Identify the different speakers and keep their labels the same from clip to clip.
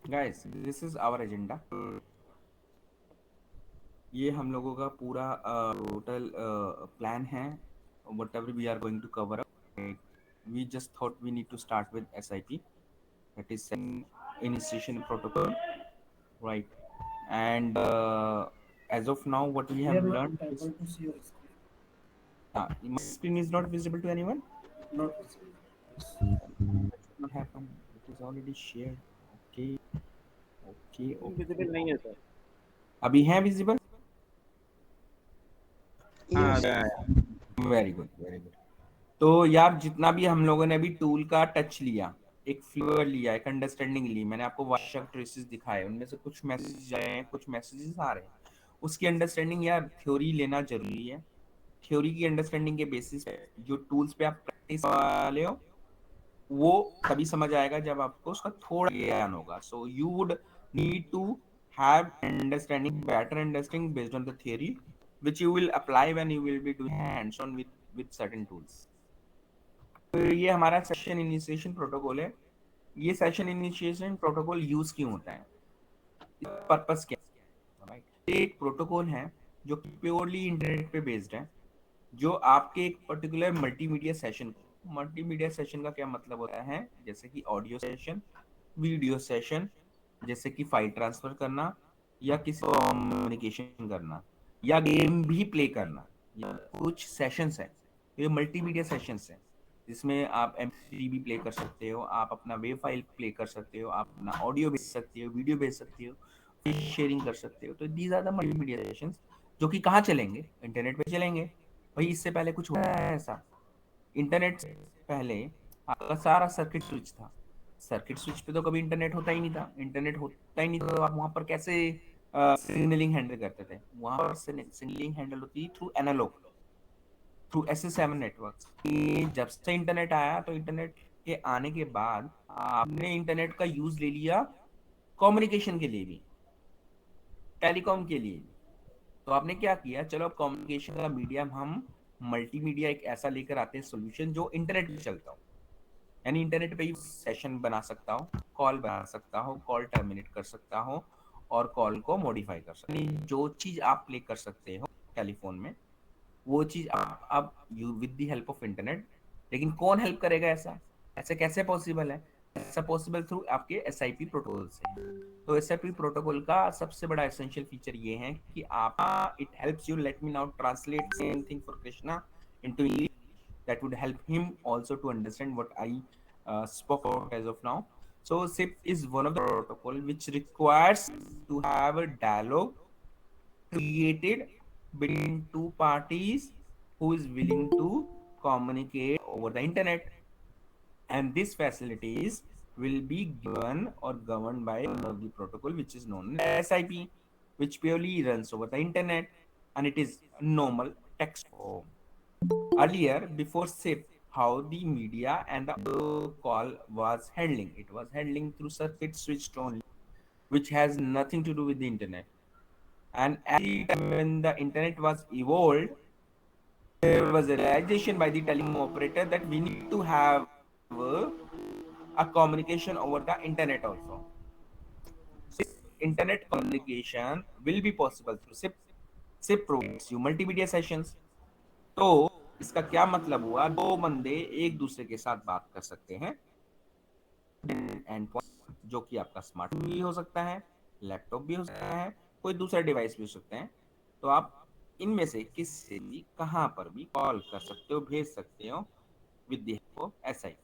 Speaker 1: Guys, this is our agenda. ये हम लोगों का पूरा टोटल प्लान है। Whatever we are going to cover up, we just thought we need to start with SIP, that is initiation protocol, right? And as of now, what we
Speaker 2: We are
Speaker 1: have
Speaker 2: not
Speaker 1: learned is,
Speaker 2: able to see your screen.
Speaker 1: my screen is not visible to anyone.
Speaker 2: Not visible. Yes.
Speaker 1: That should not happen. It is already shared. Okay, okay, okay.
Speaker 3: Visible नहीं है sir.
Speaker 1: अभी है visible?
Speaker 3: हाँ
Speaker 2: Yes.
Speaker 1: Very good, very good. तो यार, जितना भी हम लोगों ने अभी टूल का टच लिया, एक फ्लेवर लिया, एक अंडरस्टैंडिंग ली, मैंने आपको व्हाट्सएप ट्रेसेस दिखाए, उनमें से कुछ मैसेज आए हैं, कुछ मैसेजेस आ रहे हैं। उसकी अंडरस्टैंडिंग, यार थ्योरी लेना जरूरी है। थ्योरी की अंडरस्टैंडिंग के बेसिस पे जो टूल्स पे आप प्रैक्टिस वाले हो, वो तभी समझ आएगा जब आपको उसका थोड़ा ज्ञान होगा। So you would need to have understanding, better understanding based on the theory which you will apply when you will be doing hands on with certain tools. तो ये हमारा सेशन इनिशिएशन प्रोटोकॉल है। ये सेशन इनिशिएशन प्रोटोकॉल यूज क्यों होता है, purpose क्या है, राइट? ये एक प्रोटोकॉल है जो प्योरली इंटरनेट पे बेस्ड है, जो आपके एक पर्टिकुलर मल्टीमीडिया सेशन को, मल्टीमीडिया सेशन का क्या मतलब होता है, जैसे कि ऑडियो सेशन, वीडियो सेशन, जैसे कि फाइल ट्रांसफर करना, या किसी कम्युनिकेशन करना, या गेम भी प्ले करना, या कुछ सेशंस है, ये मल्टीमीडिया सेशंस है, जिसमें आप MP3 भी प्ले कर सकते हो, आप अपना वेब फाइल प्ले कर सकते हो, आप अपना ऑडियो भेज सकते हो, वीडियो भेज सकते हो, शेयरिंग कर सकते हो। तो these are the multimedia sessions, जो कि कहाँ चलेंगे, इंटरनेट पे चलेंगे। भाई, इससे पहले कुछ हुआ है ऐसा? इंटरनेट से पहले आपका सारा सर्किट स्विच था। सर्किट स्विच पे तो कभी इंटरनेट होता ही नहीं था। इंटरनेट होता ही नहीं था, तो आप वहां पर कैसे सिग्नलिंग हैंडल करते थे? वहां पर सिग्नलिंग हैंडल होती through analogue, through SS7 network. जब से इंटरनेट आया, तो इंटरनेट के आने के बाद आपने इंटरनेट का यूज ले लिया कम्युनिकेशन के लिए भी, टेलीकॉम के लिए भी। तो आपने क्या किया, चलो अब कम्युनिकेशन का मीडियम हम मल्टीमीडिया एक ऐसा लेकर आते हैं सोल्यूशन जो इंटरनेट पे चलता हो। यानी इंटरनेट पे ही सेशन बना सकता हो, कॉल बना सकता हो, कॉल टर्मिनेट कर सकता हो, और कॉल को मॉडिफाई कर सकते हो। यानी जो चीज आप प्ले कर सकते हो टेलीफोन में, वो चीज आप अब you with the help of internet. लेकिन कौन हेल्प करेगा? ऐसा ऐसे कैसे पॉसिबल है? ऐसा पॉसिबल थ्रू आपके SIP प्रोटोकॉल से। तो SIP प्रोटोकॉल का सबसे बड़ा एसेंशियल फीचर ये है कि आप, it helps you, let me now translate same thing for Krishna into English, that would help him also to understand what I spoke about as of now. So SIP is one of the protocol which requires to have a dialogue created between two parties who is willing to communicate over the internet, and these facilities will be given or governed by one of the protocol which is known as SIP, which purely runs over the internet, and it is normal text form. Earlier, before SIP, how the media and the audio call was handling, it was handling through circuit switched only, which has nothing to do with the internet. And at the time when the internet was evolved, there was a realization by the telecom operator that we need to have a communication over the internet also. This internet communication will be possible through SIP. SIP provides you multimedia sessions. तो इसका क्या मतलब हुआ, दो बंदे एक दूसरे के साथ बात कर सकते हैं एंड पॉइंट, जो कि आपका स्मार्टफोन भी हो सकता है, लैपटॉप भी हो सकता है, कोई दूसरा डिवाइस भी हो सकते हैं। तो आप इनमें से किसी से भी कहां पर भी कॉल कर सकते हो, भेज सकते हो with the help of SIP।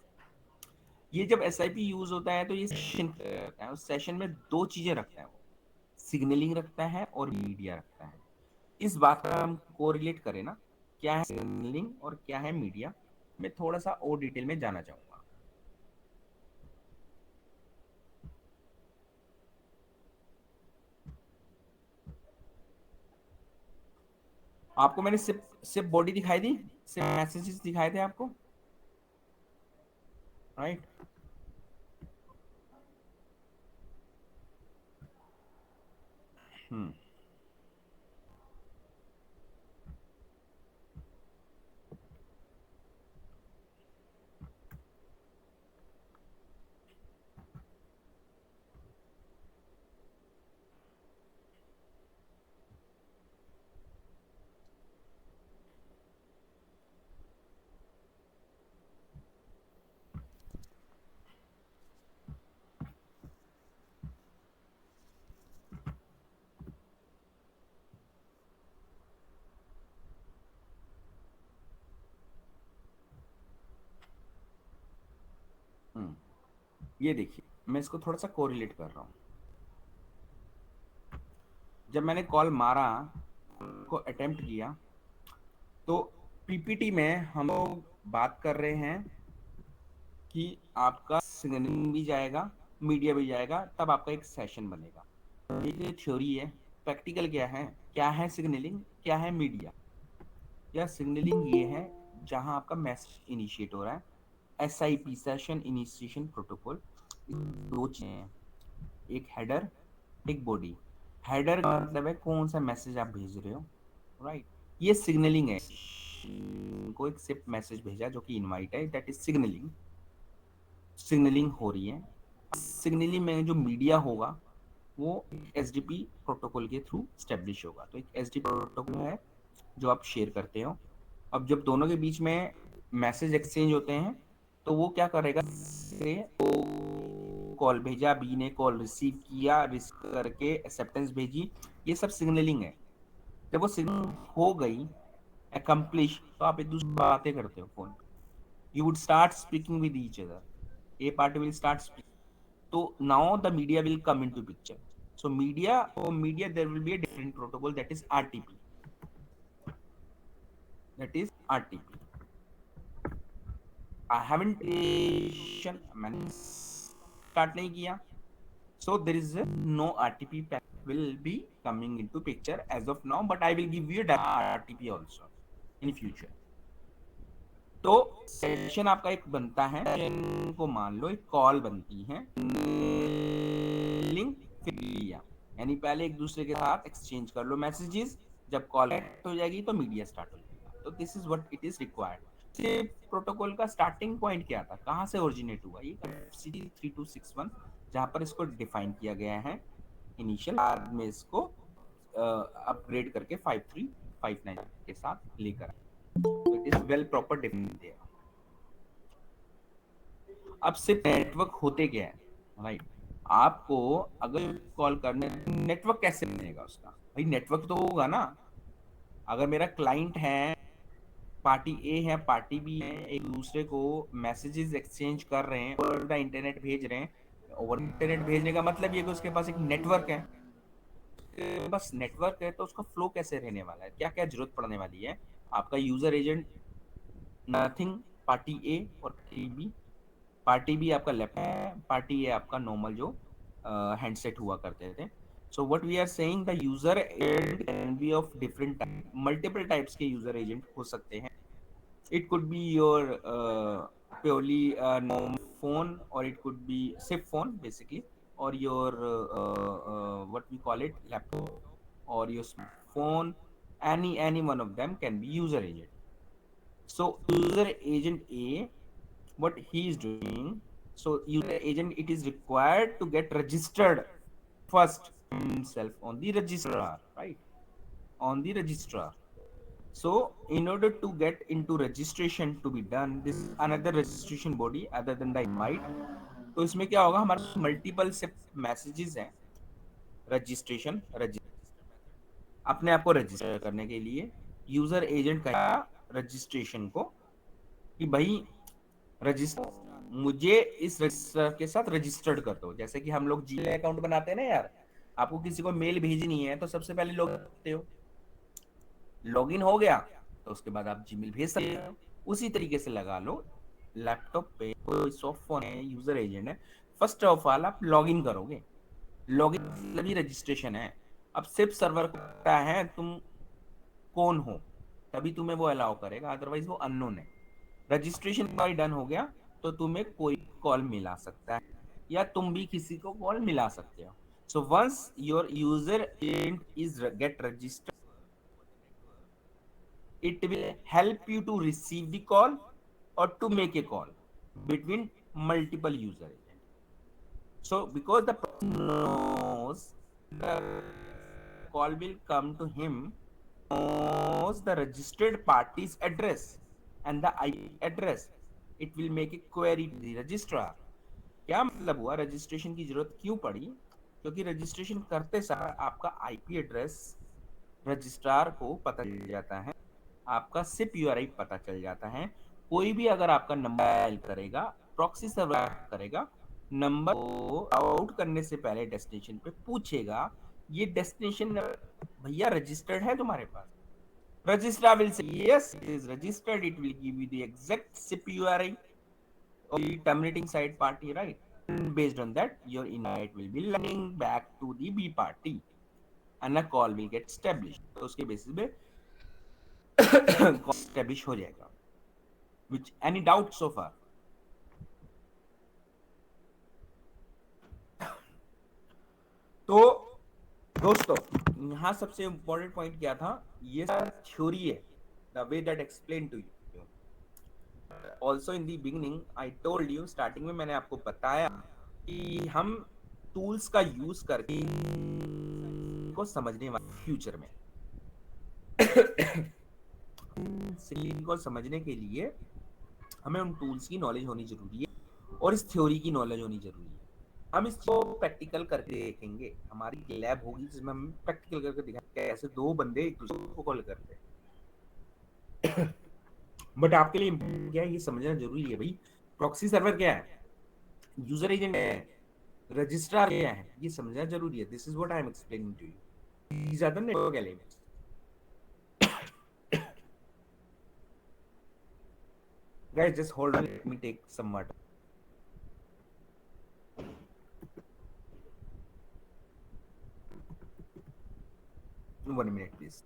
Speaker 1: ये जब SIP यूज होता है, तो ये सेशन रहता है। उस सेशन में दो चीजें रखता है वो, सिग्नलिंग रखता है और मीडिया रखता है। इस बात का हम कोरिलेट करें ना, क्या है सिग्नलिंग और क्या है मीडिया, मैं थोड़ा सा और डिटेल में जाना चाहूंगा। आपको मैंने सिर्फ सिर्फ बॉडी दिखाई दी, सिर्फ मैसेजेस दिखाए थे आपको, राइट। हम्म हम्म ये देखिए, मैं इसको थोड़ा सा कोरिलेट कर रहा हूँ। जब मैंने कॉल मारा, को अटेम्प्ट किया, तो पीपीटी में हम लोग बात कर रहे हैं कि आपका सिग्नलिंग भी जाएगा, मीडिया भी जाएगा, तब आपका एक सेशन बनेगा। ये थ्योरी है। प्रैक्टिकल क्या है सिग्नलिंग, क्या है मीडिया। या सिग्नलिंग ये है जहां आपका मैसेज इनिशिएट हो रहा है, एसआईपी सेशन इनिशिएशन प्रोटोकॉल, दो चीजें हैं, एक हेडर, एक बॉडी। हेडर का मतलब है कौन सा मैसेज आप भेज रहे हो, राइट। ये सिग्नलिंग है, को एक सिर्फ मैसेज भेजा जो कि इनवाइट है, दैट इज सिग्नलिंग। सिग्नलिंग हो रही है। सिग्नलिंग में जो मीडिया होगा वो एसडीपी प्रोटोकॉल के थ्रू स्टेब्लिश होगा। तो एक एसडीपी प्रोटोकॉल है जो आप शेयर करते हो। अब जब दोनों के बीच में मैसेज एक्सचेंज होते हैं, तो वो क्या करेगा, से कॉल भेजा, बी ने कॉल रिसीव किया, रिसीव करके एक्सेप्टेंस भेजी, ये सब सिग्नलिंग है। जब वो सिग्नल हो गई अकम्प्लिश, तो आप एक दूसरे से बातें करते हो phone. You would start speaking with each other, A party will start speaking, so now the media will come into picture. So media there will be a different protocol, that is RTP, that is RTP. I haven't मैंने start नहीं किया, so there is no RTP pack will be coming into picture as of now, but I will give you a RTP also in future. तो session आपका एक बनता है, session को मान लो एक कॉल बनती है, लिंक लिया, यानी पहले एक दूसरे के साथ एक्सचेंज कर लो मैसेजेस, जब कॉल हो जाएगी तो मीडिया स्टार्ट हो जाएगा। तो this is what it is required. Protocol का स्टार्टिंग पॉइंट क्या था, कहाँ से ओरिजिनेट हुआ, ये सीडी 3261, जहाँ पर इसको डिफाइन किया गया है इनिशियल, बाद में इसको अपग्रेड करके 5359 के साथ लेकर, it is well proper defined there. अब सिर्फ नेटवर्क होते क्या है, राइट। आपको अगर कॉल करने, नेटवर्क कैसे बनेगा उसका, भाई नेटवर्क तो होगा ना। अगर मेरा क्लाइंट है, पार्टी ए है, पार्टी बी है, एक दूसरे को मैसेजेस एक्सचेंज कर रहे हैं, ओवर द इंटरनेट भेज रहे हैं। ओवर इंटरनेट भेजने का मतलब ये कि उसके पास एक नेटवर्क है। बस नेटवर्क है तो उसका फ्लो कैसे रहने वाला है, क्या क्या जरूरत पड़ने वाली है। आपका user agent nothing, party A और पार्टी बी। पार्टी बी आपका लैपटॉप है, पार्टी ए आपका नॉर्मल जो हैंडसेट हुआ करते थे। So what we are saying, the user agent can be of different type, multiple types के यूजर एजेंट हो सकते हैं। It could be your purely normal phone, और इट कुड बी सिर्फ फोन बेसिकली, और your what we call it laptop, और your phone, any one of them can be user agent. So user agent A, what he is doing, so user agent, it is required to get registered first himself on the registrar, right, on the registrar. So in order to get into registration to be done, this is another registration body other than the invite. तो इसमें क्या होगा, हमारे multiple से messages हैं, registration अपने आप को रजिस्टर करने के लिए यूजर एजेंट का रजिस्ट्रेशन को, कि भाई रजिस्टर, मुझे इस रजिस्टर के साथ रजिस्टर्ड कर दो। जैसे कि हम लोग जीमेल अकाउंट बनाते हैं ना यार, आपको किसी को मेल भेजनी है तो सबसे पहले लॉग करते हो, लॉगिन हो गया, तो उसके बाद आप जीमेल भेज सकते हो। उसी तरीके से लगा लो लैपटॉप पे, कोई सॉफ्ट फोन है, यूजर एजेंट है, फर्स्ट ऑफ ऑल आप लॉग इन करोगे। लॉगिन मतलब ही रजिस्ट्रेशन है। अब सिर्फ सर्वर को पता है तुम कौन हो, तभी तुम्हें वो अलाउ करेगा, अदरवाइज वो अननोन है। रजिस्ट्रेशन बाय डन हो गया तो तुम्हें कोई कॉल मिला सकता है या तुम भी किसी को कॉल मिला सकते हो। So once your user agent is get registered, it will help you to receive the call or to make a call between multiple user agent. So because the person knows the call will come to him, knows the registered party's address and the IP address, it will make a query to the registrar. क्या मतलब हुआ, registration की जरूरत क्यों पड़ी? क्योंकि registration करते समय आपका आईपी एड्रेस रजिस्ट्रार को पता चल जाता है, आपका सिप यूआरआई पता चल जाता है। कोई भी अगर आपका नंबर डायल करेगा, प्रॉक्सी सर्वर करेगा, नंबर को आउट करने से पहले डेस्टिनेशन पे पूछेगा ये डेस्टिनेशन भैया रजिस्टर्ड है तुम्हारे पास? Registrar will say yes it is registered, it will give you the exact SIP URI or the terminating side party, right? And based on that, your invite will be landing back to the B party and a call will get established. तो उसके basis पे call establish हो जाएगा. Which any doubt so far? तो दोस्तों यहाँ सबसे important point क्या था, ये थ्योरी है, the way that explain to you. Also in the beginning I told you, starting में मैंने आपको बताया कि हम टूल्स का यूज करके को समझने वाले फ्यूचर में को समझने के लिए हमें उन टूल्स की नॉलेज होनी जरूरी है और इस थ्योरी की नॉलेज होनी जरूरी है। हम इसको प्रैक्टिकल करके देखेंगे, हमारी लैब होगी जिसमें हम प्रैक्टिकल करके दिखाएंगे कैसे दो बंदे एक दूसरे को कॉल करते हैं। बट आपके लिए क्या है ये समझना जरूरी है भाई, प्रॉक्सी सर्वर क्या है, यूजर एजेंट क्या है, रजिस्ट्रार क्या है, ये समझना जरूरी है। This is what I am explaining to you, these are the network elements. Guys, just hold on, let me take some water. 1 minute please.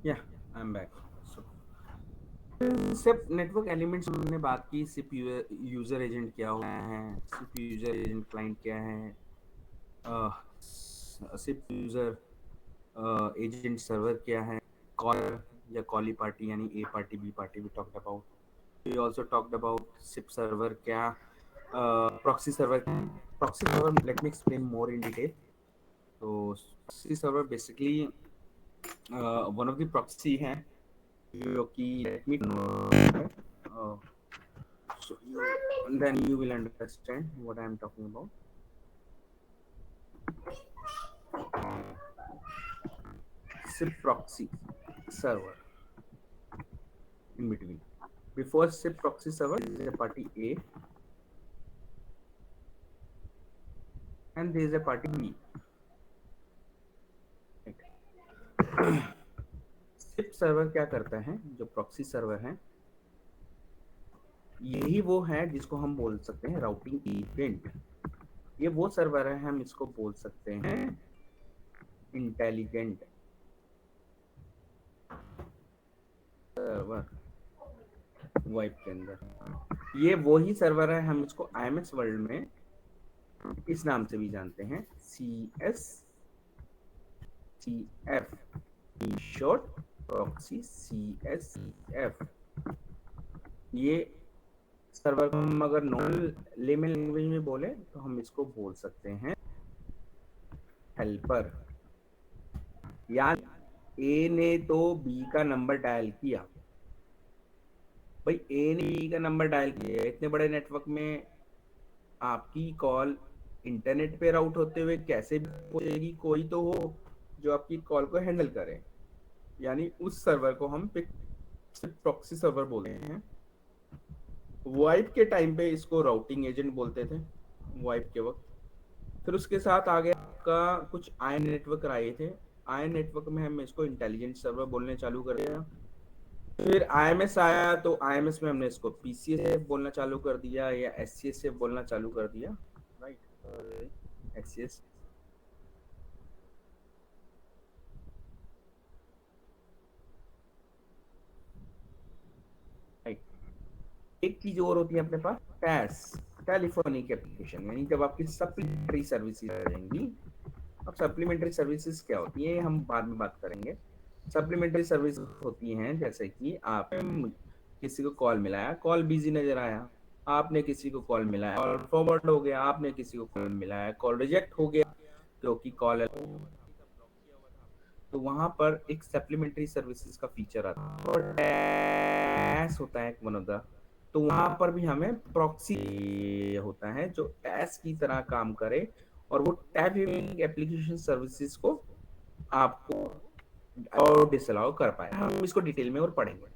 Speaker 1: Yeah, I'm back. So, सिर्फ network elements हमने बात की, सिर्फ यूजर एजेंट क्या होता है, सिर्फ user agent client क्या है, सिर्फ यूजर एजेंट सर्वर क्या है, कॉल या कॉली पार्टी यानी A party B party we talked about. We also talked about SIP server क्या, proxy server. Proxy server let me explain more in detail. तो proxy server basically one of the proxy है जो कि let me so then you will understand what I am talking about. SIP proxy server in between. Before SIP proxy server there is a party A and there is a party B. SIP server क्या करता है, जो proxy server है यही वो है जिसको हम बोल सकते हैं राउटिंग इवेंट। ये वो सर्वर है, हम इसको बोल सकते हैं इंटेलिजेंट। सर्वर वाइप के अंदर, ये वही सर्वर है, हम इसको IMS वर्ल्ड में इस नाम से भी जानते हैं, CSCF, शॉर्ट प्रॉक्सी CSCF। ये सर्वर को हम अगर नॉर्मल लेमन लैंग्वेज में बोले तो हम इसको बोल सकते हैं हेल्पर। यार ए ने तो बी का नंबर डायल किया, भाई ए ने बी का नंबर डायल किया, इतने बड़े नेटवर्क में आपकी कॉल इंटरनेट पे राउट होते हुए कैसे भी पहुंचेगी, कोई तो हो जो आपकी कॉल को हैंडल करे, यानी उस सर्वर को हम प्रॉक्सी सर्वर बोलते हैं। वाइप के टाइम पे इसको राउटिंग एजेंट बोलते थे, वाइप के वक्त। फिर उसके साथ आगे आपका कुछ आयन नेटवर्क आए थे, आयन नेटवर्क में हम इसको इंटेलिजेंट सर्वर बोलने चालू कर दिया। फिर IMS आया तो IMS में हमने इसको PCSF बोलना चालू कर दिया या SCSF बोलना चालू कर दिया, राइट, SCS। एक चीज और होती है अपने पास, टैस, टेलीफोनिक एप्लीकेशन, यानी जब आपकी सप्लीमेंट्री सर्विसेज आ जाएंगी। अब सप्लीमेंट्री सर्विसेज क्या होती है हम बाद में बात करेंगे। सप्लीमेंट्री सर्विस होती हैं जैसे कि आप किसी को कॉल मिलाया, कॉल बिजी नजर आया, आपने किसी को कॉल मिलाया, कॉल फॉरवर्ड हो गया, आपने किसी को कॉल मिलाया, कॉल रिजेक्ट हो गया क्योंकि कॉल, तो वहां पर एक सप्लीमेंट्री सर्विसेज का फीचर आता है और टैस होता है वन ऑफ द, तो वहां पर भी हमें प्रॉक्सी होता है जो टैस की तरह काम करे और वो टैपिंग एप्लीकेशन सर्विसेज को आपको और डिसअलाउ कर पाए। हम इसको डिटेल में और पढ़ेंगे।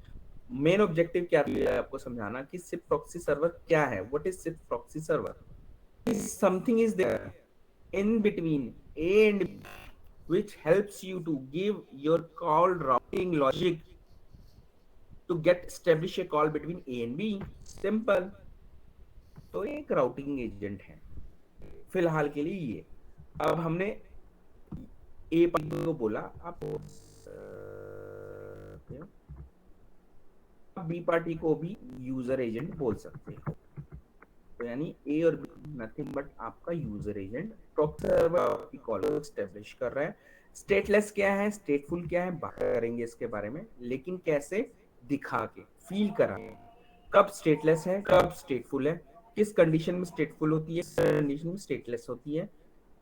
Speaker 1: मेन ऑब्जेक्टिव क्या है आपको समझाना कि सिप प्रॉक्सी सर्वर क्या है, what is SIP proxy server. Something is there in between A and B which helps you to give your call routing logic to get establish a call between A and B, simple। तो एक routing agent है फिलहाल के लिए ये। अब हमने ए party को बोला, आप बी पार्टी को भी यूजर एजेंट बोल सकते हो, तो यानी ए और बी नथिंग बट आपका यूजर एजेंट प्रॉक्सी सर्वर आपकी कॉल को एस्टेब्लिश कर रहा है। स्टेटलेस क्या है, स्टेटफुल क्या है, बात करेंगे इसके बारे में, लेकिन कैसे, दिखा के, फील करा के, कब स्टेटलेस है कब स्टेटफुल है, किस कंडीशन में स्टेटफुल होती है, कंडीशन में स्टेटलेस होती है,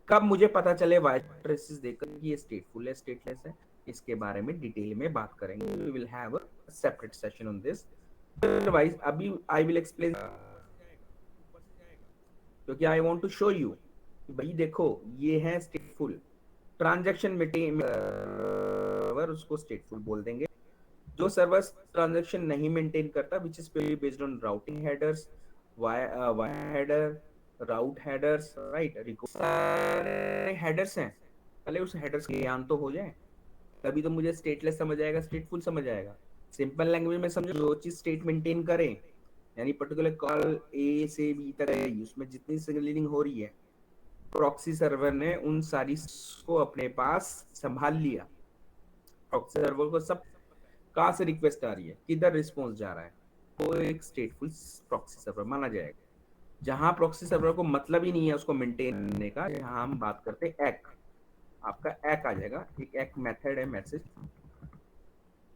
Speaker 1: कब मुझे पता चले वाइस ट्रेसेस देखकर कि ये स्टेटफुल है स्टेटलेस है, इसके बारे में डिटेल में बात करेंगे। We will have a separate session on this. Otherwise अभी आई विल एक्सप्लेन, क्योंकि I want to show you कि भाई देखो ये है स्टेटफुल ट्रांजैक्शन सर्वर, उसको स्टेटफुल बोल देंगे। जो सर्वर ट्रांजैक्शन नहीं मेंटेन करता, which is purely based on routing headers, via header, route headers, right, सारे हेडर्स हैं, पहले उस हेडर्स का ज्ञान तो हो जाए, तभी तो मुझे स्टेटलेस समझ आएगा, स्टेटफुल समझ आएगा। सिंपल लैंग्वेज में समझो, जो चीज स्टेट मेंटेन करे, यानी पर्टिकुलर कॉल ए से बी तक है, उसमें जितनी सिग्नलिंग हो रही है, प्रॉक्सी सर्वर ने उन सारी को अपने पास संभाल लिया। प्रॉक्सी सर्वर को सब कहाँ से रिक्वेस्ट आ रही है, किधर रिस्पॉन्स जा रहा है, वो एक स्टेटफुल प्रॉक्सी सर्वर माना जाएगा। जहां प्रॉक्सी सर्वर को मतलब ही नहीं है उसको मेंटेन करने का, जहां हम बात करते हैं एक, आपका एक आ जाएगा, एक मेथड है मैसेज,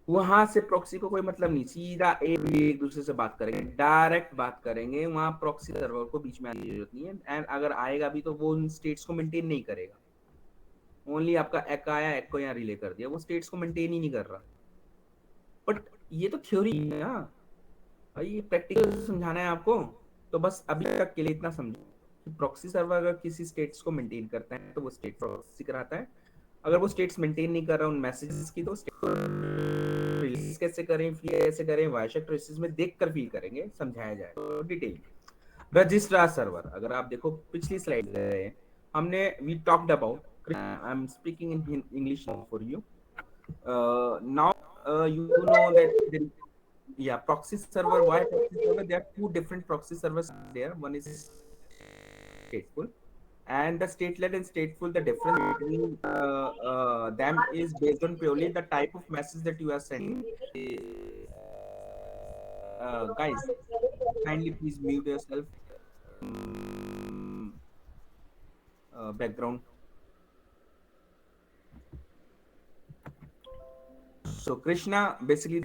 Speaker 1: वहां से प्रॉक्सी को कोई मतलब नहीं, सीधा एक दूसरे से बात करेंगे, डायरेक्ट बात करेंगे, वहां प्रॉक्सी सर्वर को बीच में आने की जरूरत नहीं है। एंड अगर आएगा भी तो वो उन स्टेट्स को मेंटेन नहीं करेगा, ओनली आपका एक आया, एक को यहाँ रिले कर दिया, वो स्टेट्स को मेंटेन ही नहीं कर रहा। बट ये तो थ्योरी है ना भाई, ये प्रैक्टिकल समझाना है आपको, तो बस अभी तक के लिए इतना समझो कि प्रॉक्सी सर्वर अगर किसी स्टेट्स को मेंटेन करता है तो वो स्टेट प्रॉक्सी कराता है, अगर वो स्टेट्स मेंटेन नहीं कर रहा उन मैसेजेस की तो रिलीज कैसे करें, फील कैसे करें, वायरशेक ट्रेसेस में देखकर फील करेंगे, समझाया जाए तो डिटेल। रजिस्ट्रार सर्वर, अगर आप देखो पिछली स्लाइड गए, हमने we talked about, I am speaking in English for you now, you know that yeah, proxy server, why proxy server, there are two different proxy servers there, one is stateful and the stateless and stateful. The difference between them is based on purely the type of message that you are sending. guys, kindly please mute yourself. Background. So Krishna basically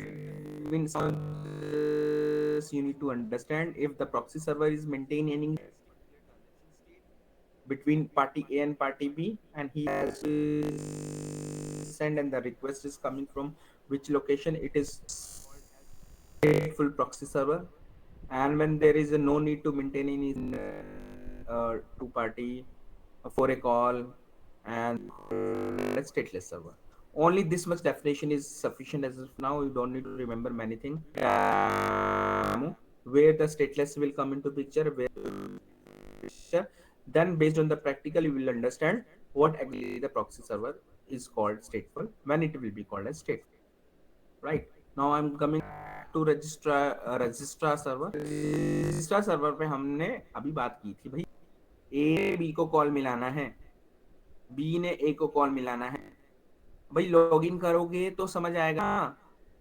Speaker 1: means you need to understand if the proxy server is maintaining between party A and party B, and he has send and the request is coming from which location, it is stateful proxy server. And when there is a no need to maintain any two party for a call, and a stateless server. Only this much definition is sufficient as of now. You don't need to remember many things. Where the stateless will come into picture, then based on the practical you will understand what actually the proxy server is called stateful, when it will be called as stateful. Right now I'm coming to registrar server. Registrar server पे हमने अभी बात की थी भाई, A B को call मिलाना है, बी ने ए को कॉल मिलाना है। भाई लॉगिन करोगे तो समझ आएगा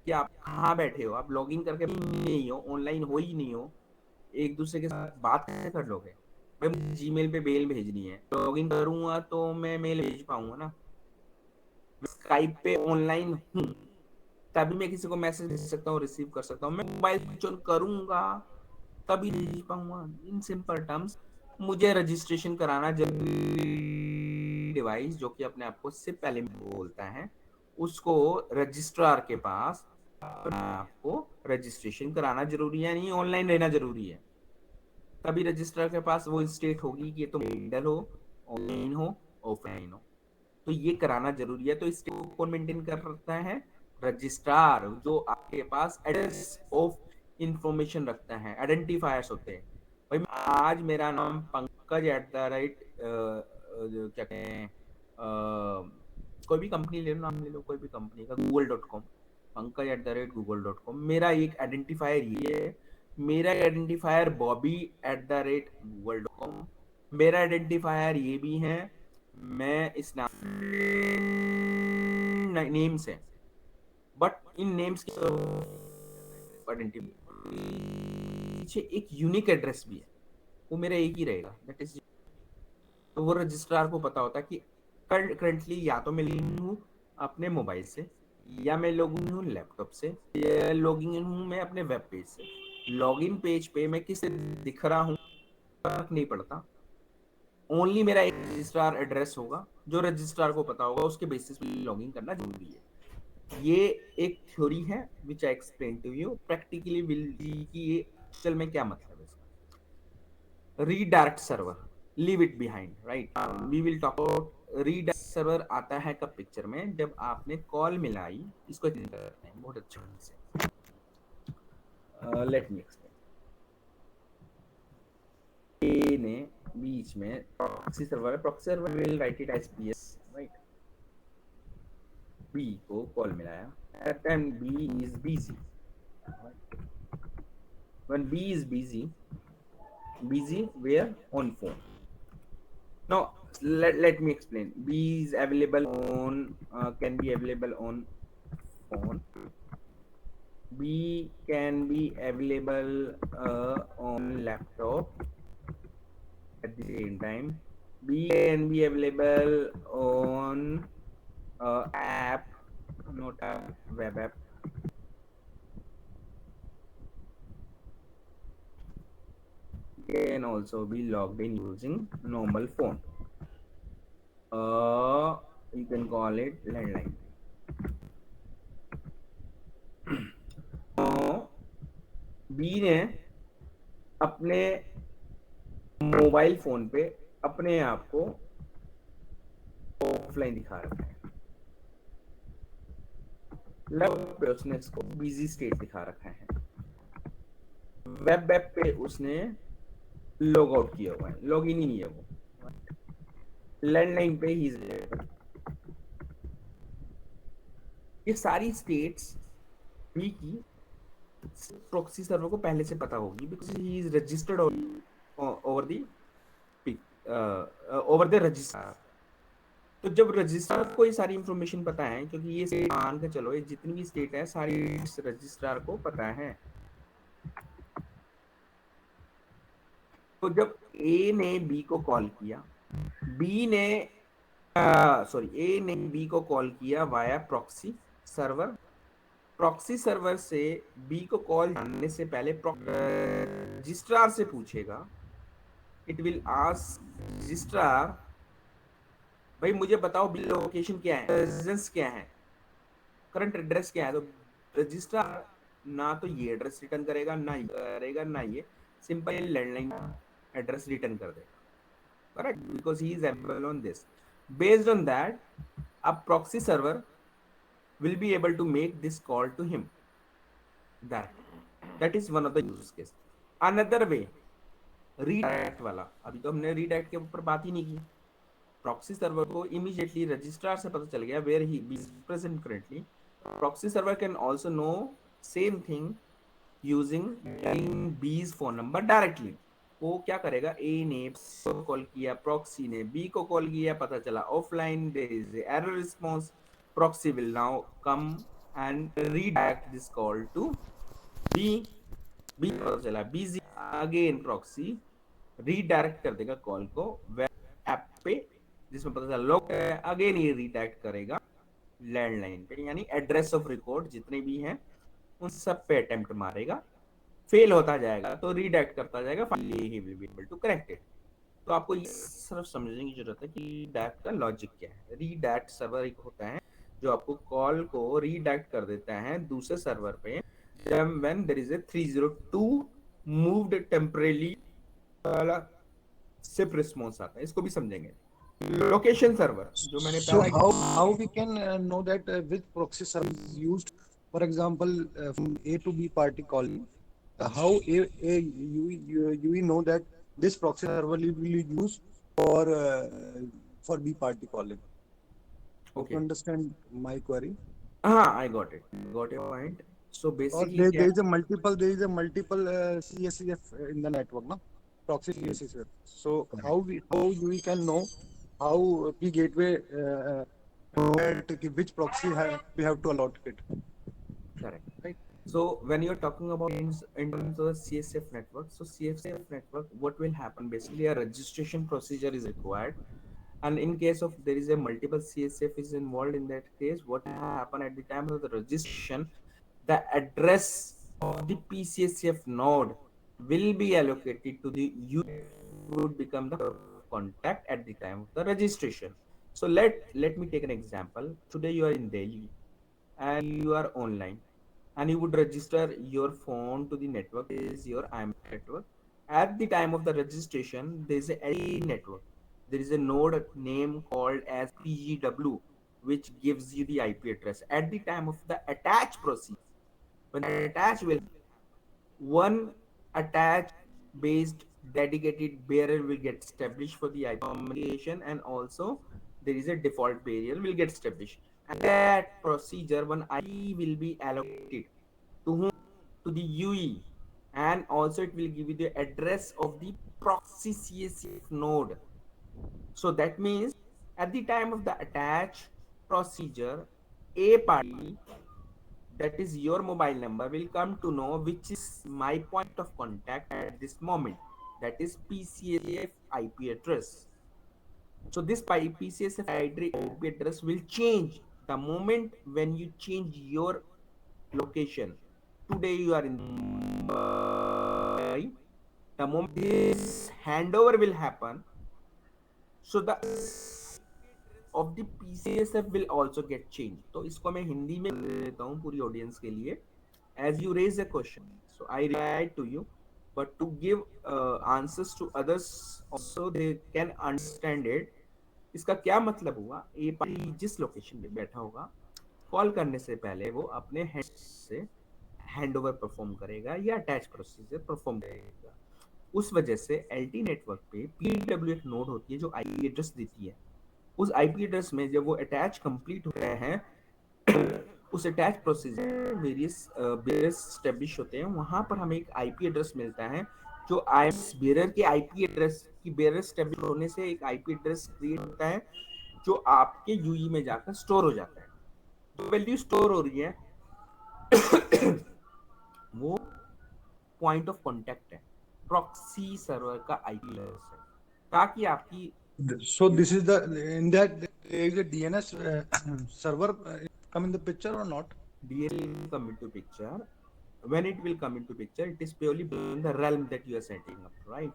Speaker 1: कि आप कहाँ बैठे हो। आप लॉगिन करके नहीं हो, ऑनलाइन हो ही नहीं हो, एक दूसरे के साथ बात कैसे कर लोगे। भाई मुझे जीमेल पे मेल भेजनी है, लॉगिन करूंगा तो मैं मेल भेज पाऊंगा ना। स्काइप पे ऑनलाइन हूँ तभी मैं किसी को मैसेज भेज सकता हूँ, रिसीव कर सकता हूँ। मैं मोबाइल स्विच ऑन करूंगा तभी भेज पाऊंगा। इन सिंपल टर्म्स मुझे रजिस्ट्रेशन कराना जरूरी। डिवाइस जो कि अपने आप को सिर्फ पहले बोलता है, उसको रजिस्ट्रार के पास आपको रजिस्ट्रेशन कराना जरूरी है, नहीं ऑनलाइन रहना जरूरी है। तभी रजिस्ट्रार के पास वो स्टेट होगी कि तुम इंडल हो, ऑनलाइन हो, ऑफलाइन हो, तो ये कराना जरूरी है। तो इसको कौन मेंटेन कर रखता है? रजिस्ट्रार, जो आपके पास एड्रेस ऑफ इंफॉर्मेशन रखता है, आइडेंटिफायर्स होते हैं। भाई आज मेरा नाम पंकज एट द रेट क्या कहते हैं, कोई भी कंपनी ले लो, नाम ले लो कोई भी कंपनी का, google.com, Pankaj at the rate google.com, मेरा एक आइडेंटिफायर ये है। मेरा identifier Bobby at the rate google.com, मेरा आइडेंटिफायर ये भी है। मैं इस नेम्स है, बट इन नेम्स की पीछे एक यूनिक एड्रेस भी है, वो मेरा एक ही रहेगा, दैट इज। तो वो रजिस्ट्रार को पता होता है कि करंटली या तो मैं लॉगिन हूँ अपने मोबाइल से, या मैं लॉगिन हूँ लैपटॉप से, या लॉगिन हूँ मैं अपने वेब पेज से। लॉगिन पेज पे मैं किससे दिख रहा हूँ फर्क नहीं पड़ता, ओनली मेरा एक रजिस्ट्रार एड्रेस होगा, जो रजिस्ट्रार को पता होगा, उसके बेसिस पे लॉगिन करना जरूरी है। ये एक थ्योरी है which I explain to you. Practically will see कि ये एक्चुअल में क्या मतलब है इसका। Redirect server, leave it behind, right. We will talk about redirect server. आता है कब पिक्चर में? जब आपने कॉल मिलाई। इसको करते हैं बहुत अच्छे से। Late me explain. ए ने बीच में प्रॉक्सी सर्वर है, proxy server will write it as PS, right. B को कॉल मिलाया, at time B is busy. When B is busy, where on phone. Now let me explain. B is available on can be available on phone. B can be available on laptop at the same time. B can be available on app, not a web app. Can also be logged in using normal phone. You can call it landline. B ने अपने mobile phone पे अपने आप को offline दिखा रखा है, laptop पे उसने इसको बिजी स्टेट दिखा रखा है, वेब पे उसने लॉग आउट किया हुआ है, लॉग इन ही नहीं है वो, लैंडलाइन पे ही ये सारी स्टेट्स बी की प्रॉक्सी सर्वर को पहले से पता होगी, because he is registered over the register. तो जब रजिस्ट्रार को ये सारी इंफॉर्मेशन पता है, क्योंकि ये स्टेट मान के चलो ये जितनी भी स्टेट है सारी रजिस्ट्रार को पता है, तो जब ए ने बी को कॉल किया, बी ने ए ने बी को कॉल किया via proxy server. Proxy server से बी को कॉल जाने से पहले रजिस्ट्रार से पूछेगा, इट विल आस्क रजिस्ट्रार, भाई मुझे बताओ बी लोकेशन क्या है, रेजिडेंस क्या है, करंट एड्रेस क्या है। तो रजिस्ट्रार ना तो ये एड्रेस रिटर्न करेगा, ना ये करेगा, ना ये, सिंपल लैंडलाइन एड्रेस रिटर्न कर देगा, correct, because he is available on this. Based on that, a proxy server will be able to make this call to him. That is one of the use case. Another way, redirect वाला, अभी तो हमने redirect के ऊपर बात ही नहीं की। प्रॉक्सी सर्वर को इमीडिएटली रजिस्ट्रार से पता चल गया where he is present currently. Proxy server can also know same thing using B's phone number directly. वो क्या करेगा, ए ने कॉल किया, प्रॉक्सी ने बी को कॉल किया, पता चला offline, there is error response, proxy will now come and redirect this call to B. B पता चला बिजी, अगेन प्रॉक्सी रीडायरेक्ट कर देगा कॉल को वेब ऐप पे जिसमें पता चला लॉक है, अगेन ये रीडायरेक्ट करेगा लैंडलाइन पे, यानी एड्रेस ऑफ रिकॉर्ड जितने भी हैं उन सब पे अटेम्प्ट मारेगा, फेल होता जाएगा तो रीडायरेक्ट करता जाएगा, finally he will be able to correct it. तो आपको ये सिर्फ समझने की जरूरत है कि रीडायरेक्ट का लॉजिक क्या है। रीडायरेक्ट सर्वर एक होता है जो आपको कॉल को रीडायरेक्ट कर देता है दूसरे सर्वर पे जब when there is a 302 moved temporarily वाला सिप रिस्पांस आता है, इसको भी समझेंगे। लोकेशन सर्वर जो मैंने
Speaker 3: So
Speaker 1: पहला
Speaker 3: how we can know that which proxy server is used? For example, from A to B party calling, how you know that this proxy server will be used for B party calling? Hope you
Speaker 1: okay,
Speaker 3: understand my query.
Speaker 1: हाँ I got it, got your point. So
Speaker 3: Or
Speaker 1: basically क्या,
Speaker 3: there is a multiple CSCF in the network, no? Proxy CSCF. So how we can know how P gateway which proxy we have to allot it,
Speaker 1: correct.
Speaker 3: right?
Speaker 1: So when you're talking about in terms of the CSF network, so CSF network, what will happen? Basically, a registration procedure is required, and in case of there is a multiple CSF is involved in that case, what will happen at the time of the registration? The address of the PCSF node will be allocated to the would become the contact at the time of the registration. So let me take an example. Today you are in Delhi and you are online and you would register your phone to the network. This is your IM network. At the time of the registration, there is a LTE network. There is a node name called as PGW, which gives you the IP address. At the time of the attach procedure, when the attach will, one attach based dedicated barrier will get established for the IP communication, and also there is a default barrier will get established. And that procedure, one IP will be allocated to whom? To the UE, and also it will give you the address of the proxy CSCF node. So that means at the time of the attach procedure, a party, that is your mobile number, will come to know which is my point of contact at this moment, that is PCSF IP address. So this PCSF IP address will change the moment when you change your location. Today you are in Mumbai. The moment this handover will happen, so the of the PCSF will also get changed. तो इसको मैं हिंदी में देता हूँ पूरी audience के लिए। As you raise a question, so I reply to you, but to give answers to others also they can understand it. इसका क्या मतलब हुआ, ए पार्टी जिस लोकेशन पे बैठा होगा, कॉल करने से पहले वो अपने हैंड से हैंडओवर परफॉर्म करेगा या अटैच प्रोसीजर परफॉर्म करेगा। उस वजह से एलटी नेटवर्क पे पीडब्ल्यू एक नोड होती है जो आईपी एड्रेस देती है। उस आईपी एड्रेस में जब वो अटैच कंप्लीट हो रहे हैं उस attach procedure various bearers establish होते हैं, वहां पर हमें एक आईपी एड्रेस मिलता है जो आईएमएस बेयरर के आईपी एड्रेस की बेयरर स्टैब्लिश होने से एक आईपी एड्रेस क्रिएट होता है जो आपके यूई में जाकर स्टोर हो जाता है। तो वैल्यू स्टोर हो रही है वो पॉइंट ऑफ कांटेक्ट है। प्रॉक्सी सर्वर का आईपी एड्रेस है, ताकि आपकी
Speaker 3: So this is the in that there is a DNS server come in the picture or not?
Speaker 1: DNS will come into picture. When it will come into picture, it is purely within the realm that you are setting up, right?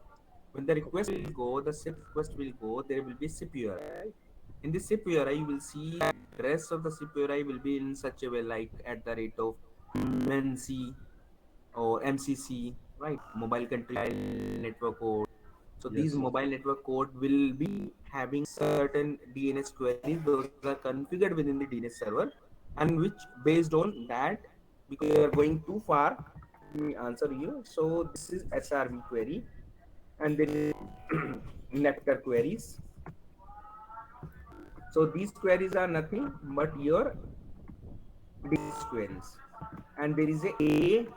Speaker 1: When the request
Speaker 3: Okay.
Speaker 1: will go, the SIP request will go, there will be SIP URI, right? In this SIP URI, you will see the rest of the SIP URI will be in such a way like at the rate of MNC or MCC, right? Mobile country network code. So these
Speaker 3: Yes.
Speaker 1: mobile network code will be having certain DNS queries. Those are configured within the DNS server, and which based on that, because you are going too far, let me answer you. So this is SRV query, and then Nectar queries. So these queries are nothing but your DNS queries, and there is a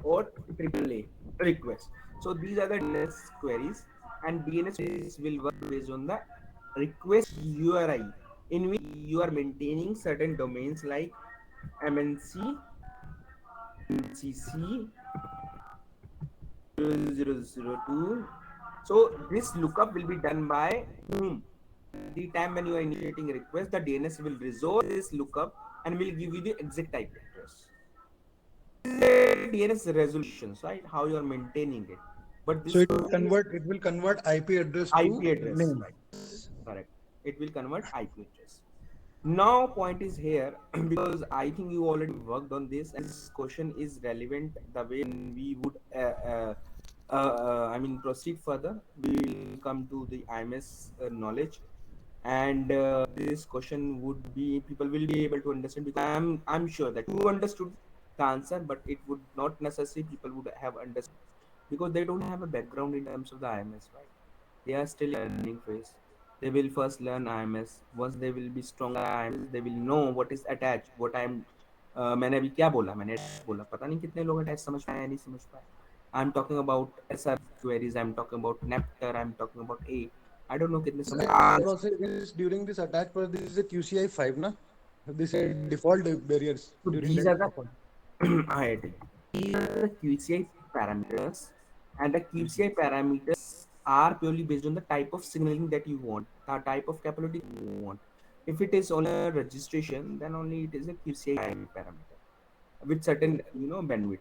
Speaker 1: or AAA request. So these are the DNS queries, and DNS queries will work based on the request URI in which you are maintaining certain domains like MNC, MCC 0002. So this lookup will be done by whom? The time when you are initiating a request, the DNS will resolve this lookup and will give you the exact IP address. DNS resolutions, right? How you are maintaining it. But
Speaker 3: So
Speaker 1: this query is
Speaker 3: it will convert IP address to
Speaker 1: IP address,
Speaker 3: name.
Speaker 1: right? Correct. It will convert IP address. Now, point is here because I think you already worked on this, and this question is relevant the way we would, I mean, proceed further. We will come to the IMS knowledge, and this question would be people will be able to understand because I'm sure that you understood the answer, but it would not necessarily people would have understood because they don't have a background in terms of the IMS, right? They are still in learning phase. They will first learn IMS. Once they will be stronger IMS, they will know what is attached. What I'm मैंने अभी क्या बोला, मैंने बोला पता नहीं कितने लोग अटैच समझ पाए या नहीं समझ पाए. I'm talking about SR queries. I'm talking about Nepter. I'm talking about A. I don't know कितने समझ.
Speaker 3: Also, during this attack, पर this is a QCI 5, na? This is default barriers
Speaker 1: So
Speaker 3: during
Speaker 1: these
Speaker 3: that
Speaker 1: are the
Speaker 3: default.
Speaker 1: I agree. These are the QCI parameters, and the QCI parameters are purely based on the type of signaling that you want, the type of capability you want. If it is on a registration, then only it is a QCI parameter with certain bandwidth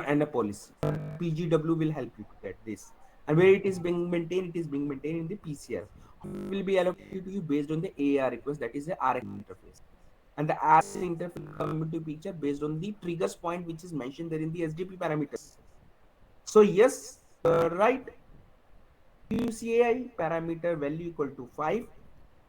Speaker 1: and a policy. PGW will help you to get this. And where it is being maintained in the PCR. It will be allocated to you based on the AR request, that is the RX interface. And the RX interface will come into picture based on the triggers point which is mentioned there in the SDP parameters. So yes, right, QCI parameter value equal to 5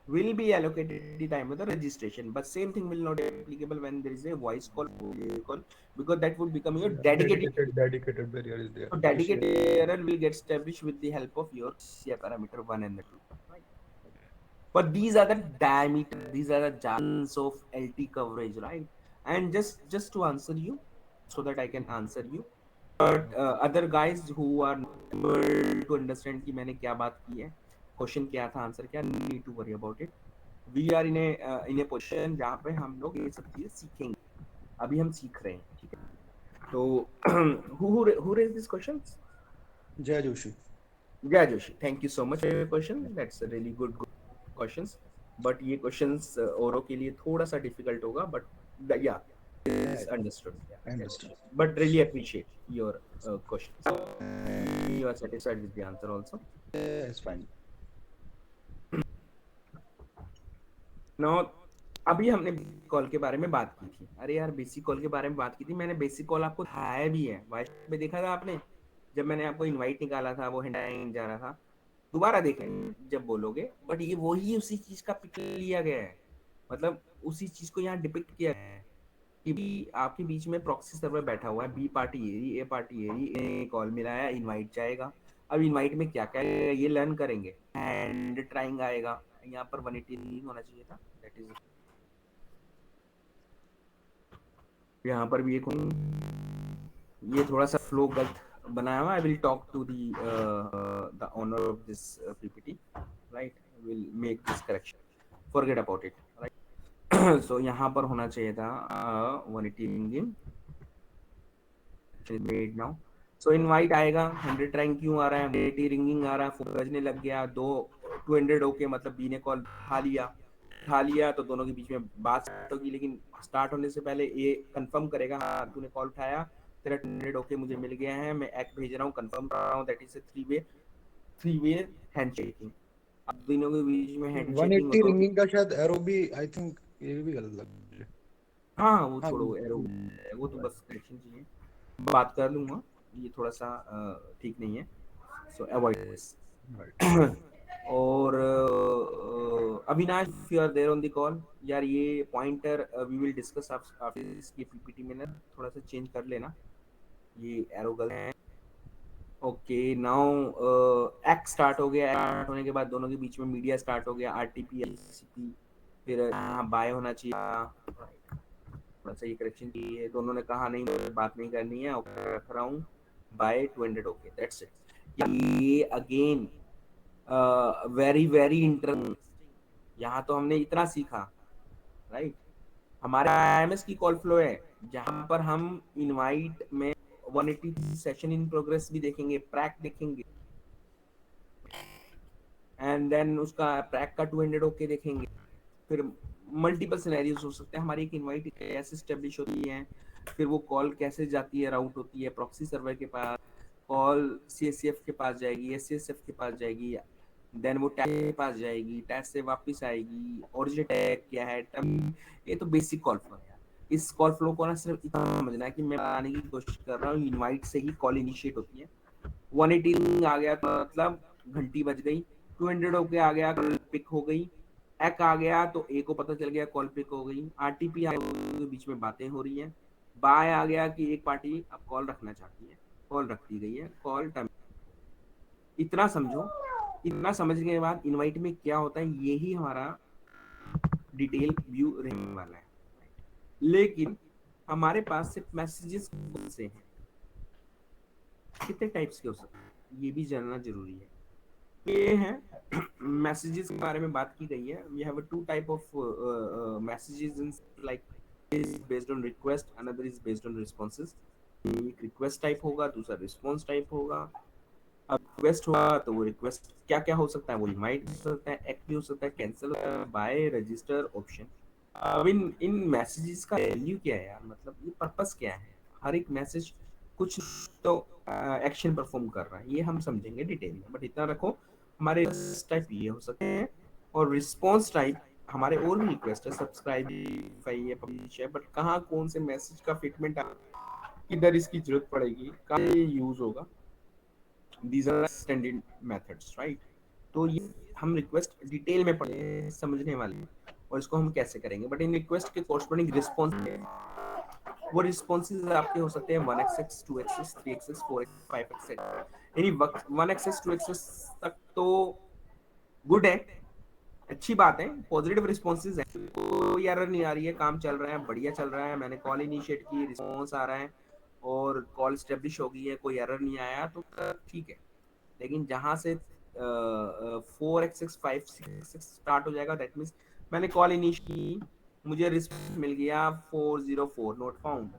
Speaker 1: will be allocated at the time of the registration, but same thing will not be applicable when there is a voice call or video call because that would become your dedicated.
Speaker 3: Dedicated barrier is there.
Speaker 1: So
Speaker 3: QCI.
Speaker 1: dedicated error will get established with the help of your CI parameter 1 and the 2. Right? But these are the diameter, these are the chance of LT coverage, right? And just to answer you, so that I can answer you, but other guys who are not able to understand कि मैंने क्या बात की है, question क्या था, answer क्या, need to worry about it. We are in a position जहाँ पे हम लोग ये सब चीजें सीखेंगे. अभी हम सीख रहे हैं, ठीक है. तो who raised these questions?
Speaker 3: Jay Joshi.
Speaker 1: Yeah, Joshi, thank you so much for your question. That's a really good questions. But ये questions औरों के लिए थोड़ा सा difficult होगा. But yeah, this is understood. Yeah,
Speaker 3: I
Speaker 1: yes.
Speaker 3: understand.
Speaker 1: But really appreciate your questions. You are satisfied with the answer also.
Speaker 3: Yeah, it's fine.
Speaker 1: Now, अभी हमने basic call के बारे में बात की थी. अरे यार, बेसिक कॉल के बारे में बात की थी. मैंने बेसिक कॉल आपको दिखाया भी है. वाइस पे देखा था आपने जब मैंने आपको इनवाइट निकाला था, वो हैंड जा रहा था. दोबारा देखें जब बोलोगे. बट ये वही उसी चीज का पिक लिया गया है. मतलब उसी चीज को यहाँ डिपिक्ट किया गया है कि आपके बीच में प्रॉक्सी सर्वर बैठा हुआ है. बी पार्टी ये रही, ए पार्टी ये रही, ए कॉल मिलाया, इनवाइट जाएगा. अब इनवाइट में क्या क्या है ये लर्न करेंगे. एंड ट्राइंग आएगा. यहाँ पर 180 नहीं होना चाहिए था. दैट इज यहाँ पर भी एक ये थोड़ा सा फ्लो गलत बनाया हुआ. I will talk to the owner of this PPT, right. Will make this correction. Forget about it, right. So यहाँ पर होना चाहिए था 180 मेड नाउ. सो इनवाइट आएगा, 100 रैंक क्यों आ रहा है, 80 रिंगिंग आ रहा है, फोन बजने लग गया, दो 200 ओके, मतलब बी ने कॉल उठा लिया तो दोनों के बीच में बात स्टार्ट होगी, लेकिन स्टार्ट होने से पहले ए कंफर्म करेगा, हाँ तूने कॉल उठाया, तेरा 200 ओके मुझे मिल गया है, मैं एक भेज रहा हूँ, कंफर्म कर रहा हूँ, that is a three way handshaking. अब दोनों के बीच में हैंडशेकिंग
Speaker 3: 180
Speaker 1: होगी।
Speaker 3: रिंगिंग का शायद एरो भी, आई थिंक ये भी गलत लग मुझे।
Speaker 1: हाँ वो
Speaker 3: हाँ
Speaker 1: छोड़ो, एरो वो तो बस करेक्शन चाहिए, बात कर लूंगा, ये थोड़ा सा ठीक नहीं है, सो अवॉइड दिस।
Speaker 3: राइट।
Speaker 1: और Avinash, you are there on the call यार, ये pointer we will discuss after इसकी पीपीटी में ना, थोड़ा सा चेंज कर लेना, ये एरो गलत है। ओके नाउ एक्ट स्टार्ट हो गया, एक्ट होने के बाद दोनों के बीच में मीडिया स्टार्ट हो गया, आरटीपी एलसीपी, फिर यहाँ बाय होना चाहिए, थोड़ा सा ये करेक्शन चाहिए, दोनों ने कहा नहीं मुझे बात नहीं करनी है, ओके रख रहा हूँ, बाय 200 ओके, दैट्स इट। ये अगेन वेरी वेरी इंटरेस्टिंग, यहाँ तो हमने इतना सीखा, राइट। हमारे आईएमएस की कॉल फ्लो है, जहाँ पर हम इनवाइट में 180 सेशन इन प्रोग्रेस भी देखेंगे, प्रैक देखेंगे, एंड देन उसका प्रैक का 200 ओके देखेंगे, फिर मल्टीपल सिनेरियोज हो सकते हैं, हमारी एक इनवाइट कैसे स्टेब्लिश होती है, फिर वो कॉल कैसे जाती है, राउट होती है प्रॉक्सी सर्वर के पास, कॉल सीएससीएफ के पास जाएगी, एससीएसएफ के पास जाएगी, देन वो टैग के पास जाएगी, टैग से वापस आएगी, ओरिजिन टैग क्या है, ये तो बेसिक कॉल फ्लो है। इस कॉल फ्लो को ना सिर्फ इतना समझना है कि मैं बताने की कोशिश कर रहा हूँ, इनवाइट से ही कॉल इनिशिएट होती है, 180 आ गया तो मतलब घंटी बज गई, 200 ओके आ गया कॉल पिक हो गई, एक आ गया तो ए को पता चल गया कॉल पिक हो गई, आरटीपी आ गया, बीच में बातें हो रही हैं, बाय आ गया कि एक पार्टी अब कॉल रखना चाहती है, कॉल रख दी गई है, कॉल टर्म। इतना समझो, इतना समझने के बाद इनवाइट में क्या होता है, यही हमारा डिटेल व्यू रहने वाला है। लेकिन हमारे पास सिर्फ मैसेजेस कौन से हैं, कितने टाइप्स के हो सकते हैं, ये भी जानना जरूरी है। ये है मैसेजेस के बारे में बात की गई है, we have two type of messages in, like is based on request, another is based on responses. एक रिक्वेस्ट टाइप होगा, दूसरा रिस्पॉन्स टाइप होगा। अब रिक्वेस्ट हुआ तो वो रिक्वेस्ट क्या क्या हो सकता है, वो इनवाइट हो सकता है, एक्ट भी हो सकता है, कैंसिल होता है, बाय, रजिस्टर, ऑप्शन। अब इन इन मैसेजेस का वैल्यू क्या है यार, मतलब ये पर्पस क्या है, हर एक मैसेज कुछ तो एक्शन परफॉर्म कर रहा है, ये हम समझेंगे डिटेल में, बट इतना रखो हमारे टाइप ये हो सकते हैं, और रिस्पॉन्स टाइप हमारे और भी रिक्वेस्ट है, सब्सक्राइब है, पब्लिश है, बट कहाँ कौन से मैसेज का फिटमेंट, किधर इसकी जरूरत पड़ेगी, कहाँ ये यूज होगा, these are standard methods, right. तो ये हम रिक्वेस्ट डिटेल में पढ़े समझने वाले हैं, और इसको हम कैसे करेंगे, बट इन रिक्वेस्ट के कोरस्पॉन्डिंग रिस्पॉन्स, वो रिस्पॉन्सेज आपके हो सकते हैं 1xx 2xx 3xx 4xx 5xx, यानी 1xx 2xx तक तो गुड है, अच्छी बात है, पॉजिटिव रिस्पॉन्सेज है, कोई एरर नहीं आ रही है, काम चल रहा है, बढ़िया चल रहा है, मैंने कॉल इनिशिएट की, रिस्पॉन्स आ रहा है और कॉल स्टेब्लिश हो गई है, कोई एरर नहीं आया, तो ठीक है। लेकिन जहां से 4xx 5xx स्टार्ट हो जाएगा, दैट मीन्स मैंने कॉल इनिशिएट की, मुझे रिस्पॉन्स मिल गया 404 नॉट फाउंड,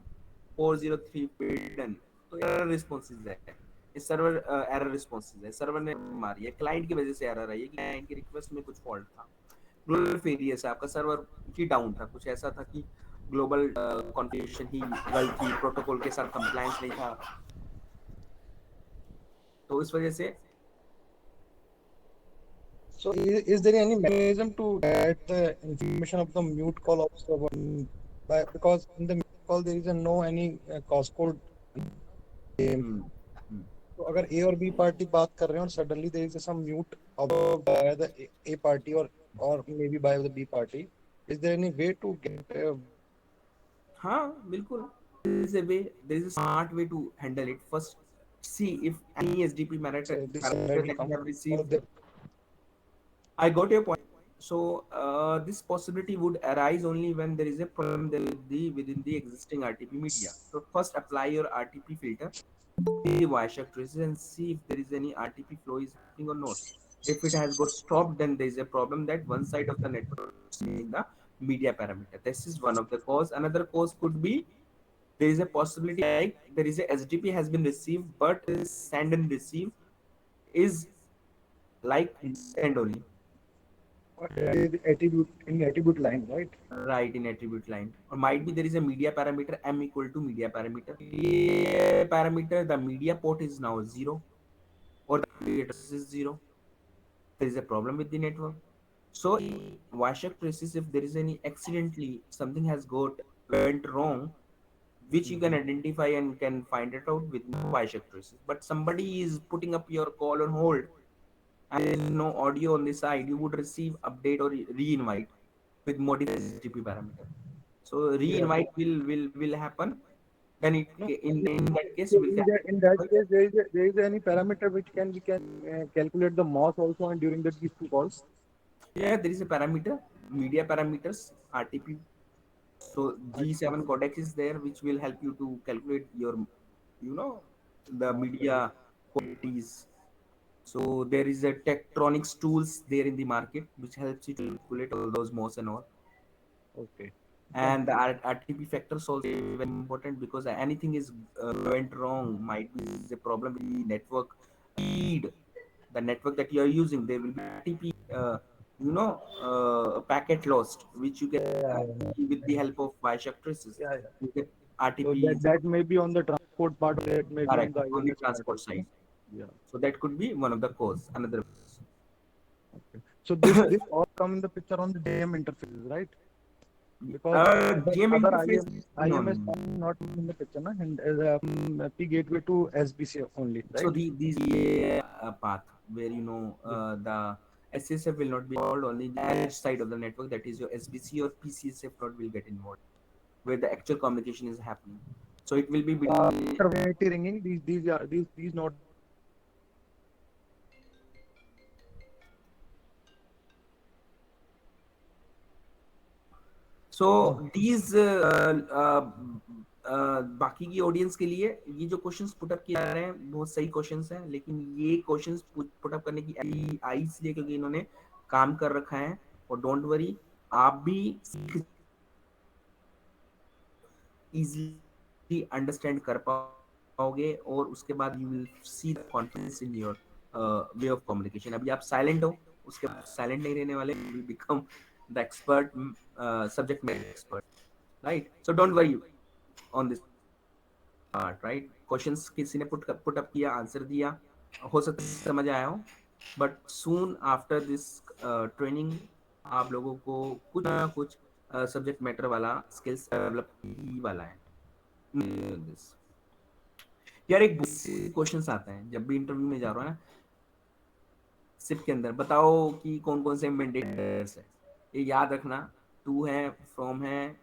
Speaker 1: 403 डन, तो एरर रिस्पॉन्सेज है, ये सर्वर एरर रिस्पॉन्सेज है, सर्वर ने मारी है, क्लाइंट की वजह से एरर आई है, क्लाइंट की रिक्वेस्ट में कुछ फॉल्ट था, ग्लोबल फेलियर से आपका सर्वर ही डाउन था, कुछ ऐसा था कि ग्लोबल कॉन्फ़िगरेशन ही गलत थी, प्रोटोकॉल के साथ कंप्लायंस नहीं था, तो इस वजह से।
Speaker 3: So is there any mechanism to get the information of the mute call of server? Because in the mute call there is a no any cause code name.
Speaker 1: हम्म, हम्म,
Speaker 3: तो अगर A और B party बात कर रहे हैं और suddenly there is some mute observed by the A party or maybe by the B party, is there any way to get
Speaker 1: हाँ बिल्कुल, there is a way, there is a smart way to handle it. First see if any SDP
Speaker 3: this
Speaker 1: parameter
Speaker 3: already
Speaker 1: that you
Speaker 3: come
Speaker 1: have
Speaker 3: or
Speaker 1: received.
Speaker 3: the
Speaker 1: I got your point. So this possibility would arise only when there is a problem within the existing RTP media. So first apply your RTP filter, the Wireshark traces, and see if there is any RTP flow is happening or not. If it has got stopped, then there is a problem that one side of the network is in the media parameter. This is one of the cause. Another cause could be there is a possibility like there is a SDP has been received, but this send and receive is like send only,
Speaker 3: The attribute in attribute line, right?
Speaker 1: right, in attribute line. Or might be there is a media parameter m equal to media parameter. ये parameter the media port is now 0 or the media address is 0. There is a problem with the network. So Wireshark traces if there is any accidentally something has went wrong, which you can identify and can find it out with no Wireshark traces. But somebody is putting up your call on hold and there is no audio on the side, you would receive update or re-invite with modified HTTP parameter. So
Speaker 3: Yeah.
Speaker 1: re-invite will happen. Then
Speaker 3: No,
Speaker 1: in that case
Speaker 3: so
Speaker 1: will
Speaker 3: in that case, there is any parameter which can we can calculate the MOS also and during the these two calls.
Speaker 1: yeah, there is a parameter, media parameters, RTP. So G7 codex is there which will help you to calculate your, you know, the
Speaker 3: MOS
Speaker 1: media
Speaker 3: value.
Speaker 1: qualities. So there is a Tektronix tools there in the market which helps you to calculate all those MOS and all.
Speaker 3: Okay. No.
Speaker 1: And the RTP factors also very important because anything is went wrong, might be is a problem with the network speed, the network that you are using. There will be RTP, you know, packet lost, which you can
Speaker 3: Yeah,
Speaker 1: see with the help of Wireshark traces.
Speaker 3: yeah, yeah.
Speaker 1: You get
Speaker 3: So
Speaker 1: RTP
Speaker 3: that may be on the transport part, or that may be on
Speaker 1: correct
Speaker 3: the
Speaker 1: on the
Speaker 3: IMS part
Speaker 1: transport
Speaker 3: also.
Speaker 1: side.
Speaker 3: Yeah.
Speaker 1: So that could be one of the cause. Another
Speaker 3: Okay. So this all come in the picture on the DM interfaces, right? Because
Speaker 1: GM
Speaker 3: other
Speaker 1: interface, no, no,
Speaker 3: IMS
Speaker 1: no.
Speaker 3: not in the picture, na? And P gateway to SBC only,
Speaker 1: So
Speaker 3: right?
Speaker 1: these path where you know the SSF will not be involved, only the edge side of the network, that is your SBC or PCSF not will get involved where the actual communication is happening. So it will be between.
Speaker 3: After vanity ringing, these not.
Speaker 1: So these बाकी की audience के लिए ये जो questions put up किए जा रहे हैं बहुत सही क्वेश्चंस हैं, लेकिन ये क्वेश्चंस पुट अप करने की आई इसलिए क्योंकि इन्होंने काम कर रखा है। और डोंट वरी, आप भी इजीली अंडरस्टैंड कर पाओगे और उसके बाद you will see the confidence in your way of communication. अभी आप साइलेंट हो, उसके बाद साइलेंट नहीं रहने वाले, you will become the expert, subject matter expert, right? So don't worry on this part, right? Questions किसी ने पुट अप किया, आंसर दिया, हो सकता है समझ आया हो, but soon after this training आप लोगों को कुछ ना कुछ सब्जेक्ट मैटर वाला स्किल्स डेवलप ही वाला है। This. यार एक क्वेश्चंस आते हैं जब भी इंटरव्यू में जा रहा है ना, सिप के अंदर बताओ कि कौन कौन से मेंडेटर्स है। ये याद रखना, टू है, फ्रॉम है,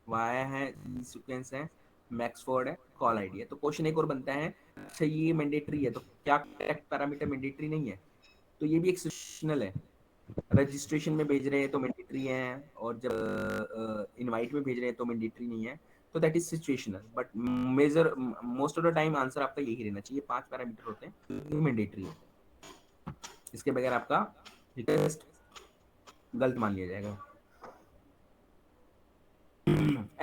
Speaker 1: वाया है, सीक्वेंस है, मैक्सफोर्ड है, कॉल आईडी है। तो क्वेश्चन एक और बनता है, अच्छा ये मैंडेटरी है तो क्या पैरामीटर मैंडेटरी नहीं है? तो ये भी एक सिचुएशनल है। रजिस्ट्रेशन में भेज रहे हैं तो मैंडेटरी है, और जब इनवाइट में भेज रहे हैं तो मैंडेटरी नहीं है। तो that is situational, but major most of the time answer आपका यही रहना चाहिए। 5 पैरामीटर होते हैं जो मैंडेटरी होते हैं, इसके बगैर आपका रिक्वेस्ट गलत मान लिया जाएगा।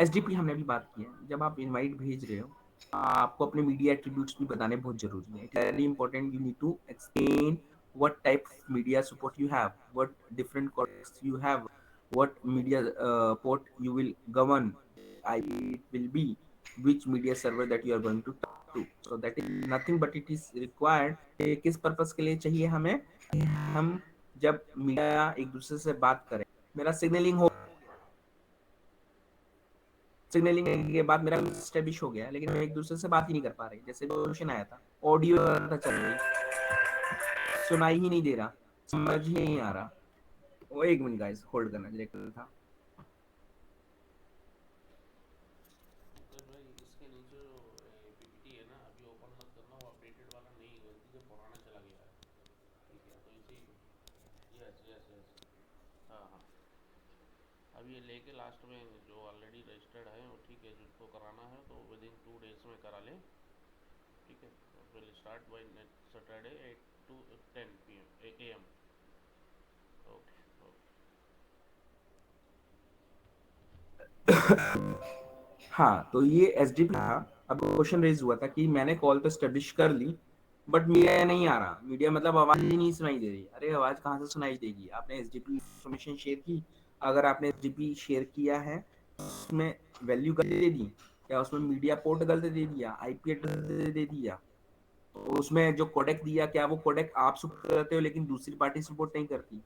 Speaker 1: एसडीपी हमने अभी बात की है। जब आप इनवाइट भेज रहे हो, आपको अपने मीडिया एट्रीब्यूट्स भी बताने बहुत जरूरी है। It is very important, you need to explain what type of media support you have, what different codecs you have, what media port you will govern, it will be which media server that you are going to talk to. So that is nothing but it is required। किस purpose के लिए चाहिए हमें? हम जब media एक दूसरे से बात करें, मेरा सिग्नलिंग हो, सिग्नलिंग के बाद मेरा स्टेब्लिश हो गया, लेकिन हम एक दूसरे से बात ही नहीं कर पा रहे। जैसे क्वेश्चन आया था, ऑडियो था चल रही, सुनाई ही नहीं दे रहा, समझ ही नहीं आ रहा। वो एक मिनट गाइस होल्ड करना, डायरेक्टर था।
Speaker 4: पंकज भाई, इसके नीचे जो पीपीटी है ना, अभी ओपन मत करना, वो अपडेटेड वाला नहीं है, गलती से पुराना चला गया है। ठीक है, तो इसी, यस यस यस, हाँ हाँ, अब ये लेके लास्ट में जो ऑलरेडी रजिस्टर्ड है वो ठीक है, जिसको कराना है तो विद इन 2 days में करा ले। ठीक है, will start by Saturday 8 to 10 PM AM। Okay okay.
Speaker 1: हाँ, तो ये एसडीपी था। अब क्वेश्चन रेज हुआ था कि मैंने कॉल तो स्टैब्लिश कर ली, बट मीडिया नहीं आ रहा। मीडिया मतलब आवाज ही नहीं सुनाई दे रही। अरे आवाज कहाँ से सुनाई देगी? आपने एसडीपी इंफॉर्मेशन शेयर की, अगर आपने एसडीपी शेयर किया है उसमें वैल्यू गलत दे दी, या उसमें मीडिया पोर्ट गलत दे दिया, आईपी एड्रेस दे दिया, तो उसमें जो कोडेक दिया, क्या वो कोडेक आप सपोर्ट करते हो लेकिन दूसरी पार्टी सपोर्ट नहीं करती?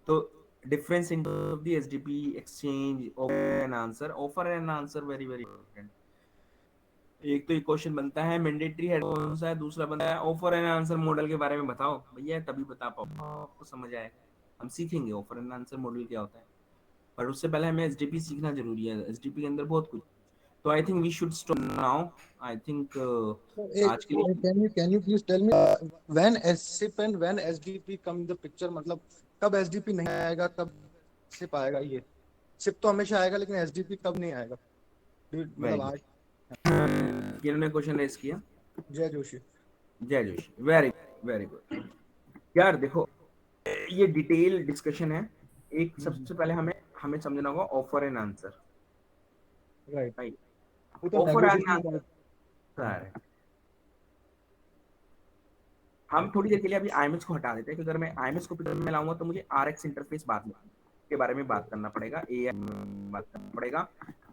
Speaker 1: तो difference in terms of the SDP exchange offer and answer very very important। एक तो ये क्वेश्चन बनता है मैंडेटरी हेड कौन सा है, दूसरा बनता है ऑफर एंड आंसर मॉडल के बारे में बताओ भैया, तभी बता पाओ, आपको समझ आएगा। हम सीखेंगे ऑफर एंड आंसर मॉडल क्या होता है, पर उससे पहले हमें एसडीपी सीखना जरूरी है। एसडीपी के अंदर बहुत कुछ। तो I think we should stop now. I think
Speaker 3: So,
Speaker 1: आज के लिए
Speaker 3: can you please tell me when SIP and when SDP come in the picture? मतलब कब SDP नहीं आएगा, कब SIP आएगा? ये SIP तो हमेशा आएगा, लेकिन SDP कब नहीं आएगा?
Speaker 1: वेरी
Speaker 3: मतलब
Speaker 1: गुड।
Speaker 3: आज।
Speaker 1: किन्होंने क्वेश्चन रेज किया?
Speaker 3: जय जोशी।
Speaker 1: जय जोशी, वेरी वेरी गुड। यार देखो, ये डिटेल डिस्कशन है। एक सबसे पहले हमें हमें समझना होगा offer and answer.
Speaker 3: Right.
Speaker 1: Right,
Speaker 3: वो तो
Speaker 1: ऑफर एंड
Speaker 3: नेगोशिएशन
Speaker 1: आंसर
Speaker 3: का।
Speaker 1: है। हम थोड़ी देर के लिए अभी आईएमएस को हटा देते हैं, क्योंकि अगर मैं आईएमएस को पिक्चर में लाऊंगा तो मुझे आरएक्स इंटरफेस बाद में के बारे में बात करना पड़ेगा, ए बात करना पड़ेगा,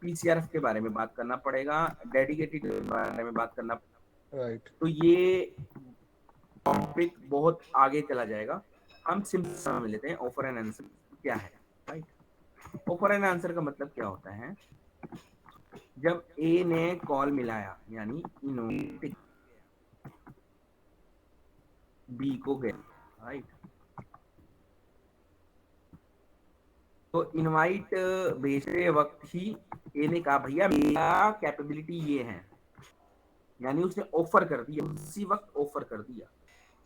Speaker 1: पीसीआरएफ के बारे में बात करना पड़ेगा, डेडिकेटेड के बारे में बात करना।
Speaker 3: राइट।
Speaker 1: तो ये टॉपिक बहुत आगे चला जाएगा। हम सिंपल समझ लेते हैं ऑफर एंड आंसर क्या है। राइट, ऑफर एंड आंसर का मतलब क्या होता है? जब ए ने कॉल मिलाया, यानी इन्वाइट बी को गया, राइट, तो इनवाइट भेजते वक्त ही ए ने कहा भैया मेरा कैपेबिलिटी ये है, यानी उसने ऑफर कर दिया, उसी वक्त ऑफर कर दिया।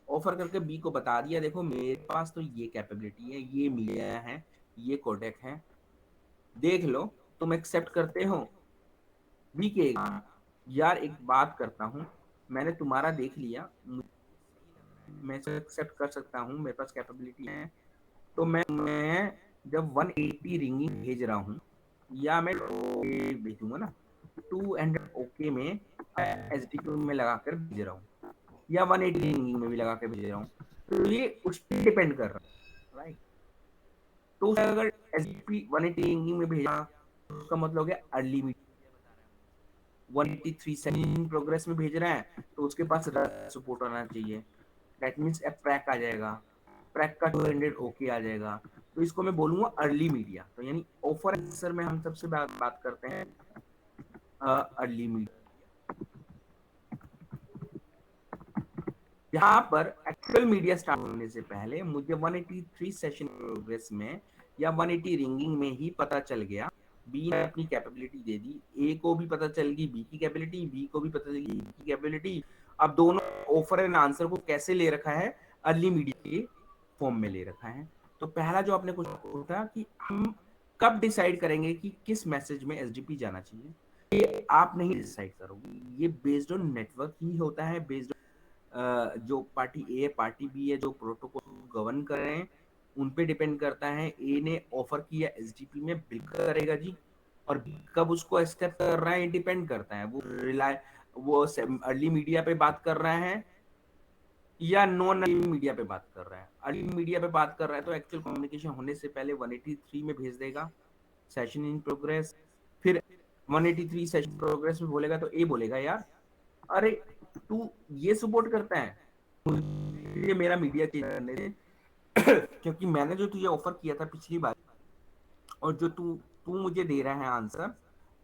Speaker 1: ऑफर करके बी को बता दिया देखो मेरे पास तो ये कैपेबिलिटी है, ये मीडिया है, ये कोडेक है, देख लो, तुम एक्सेप्ट करते हो? बी के यार एक बात करता हूँ, मैंने तुम्हारा देख लिया, मैं एक्सेप्ट कर सकता हूँ, मेरे पास कैपेबिलिटी है, तो मैं जब 180 रिंगिंग भेज रहा हूँ, या मैं भेजूंगा ना 200 ओके में एसडीपी में लगा कर भेज रहा हूँ, या 180 रिंगिंग में भी लगा कर भेज रहा हूँ, तो ये उस पर डिपेंड कर रहा है। राइट, तो अगर एसडीपी 180 रिंगिंग में भेजा, उसका मतलब हो गया अर्ली मीटिंग। 183 सेकंड प्रोग्रेस में भेज रहा है, तो उसके पास सपोर्ट आना चाहिए। दैट मींस प्रैक आ जाएगा, प्रैक का 200 ओके आ जाएगा, तो इसको मैं बोलूंगा अर्ली मीडिया। तो यानी ऑफर आंसर में हम सबसे बात करते हैं अर्ली मीडिया। यहाँ पर एक्चुअल मीडिया स्टार्ट होने से पहले मुझे 183 सेशन प्रोग्रेस में या 180 रिंगिंग में ही पता चल गया, बी ने अपनी कैपेबिलिटी दे दी, ए को भी पता चल गई बी की कैपेबिलिटी, बी को भी पता चल गई बी की कैपेबिलिटी। अब दोनों ऑफर एंड आंसर को कैसे ले रखा है? अर्ली मीडिया के फॉर्म में ले रखा है। तो पहला जो आपने कुछ पूछा कि हम कब डिसाइड करेंगे कि किस मैसेज में एसडीपी जाना चाहिए, ये आप नहीं डिसाइड करोगे, ये बेस्ड ऑन नेटवर्क ही होता है, बेस्ड जो पार्टी ए है पार्टी बी है जो प्रोटोकॉल गवर्न कर रहे हैं उन पे डिपेंड करता है। ए ने ऑफर किया एसडीपी में, बिल्कुल करेगा जी, और कब उसको एक्सेप्ट कर रहा है डिपेंड करता है, वो अर्ली मीडिया पे बात कर रहा है या नॉन अर्ली मीडिया पे बात कर रहा है। अर्ली मीडिया पे बात कर रहा है तो एक्चुअल कम्युनिकेशन होने से पहले 183 में भेज देगा सेशन इन प्रोग्रेस। फिर 183 सेशन प्रोग्रेस में बोलेगा तो ए बोलेगा यार अरे तू ये सपोर्ट करता है, मुझे मेरा मीडिया चेंज करने दे क्योंकि मैंने जो तुझे ऑफर किया था पिछली बार और जो तू तू मुझे दे रहा है आंसर,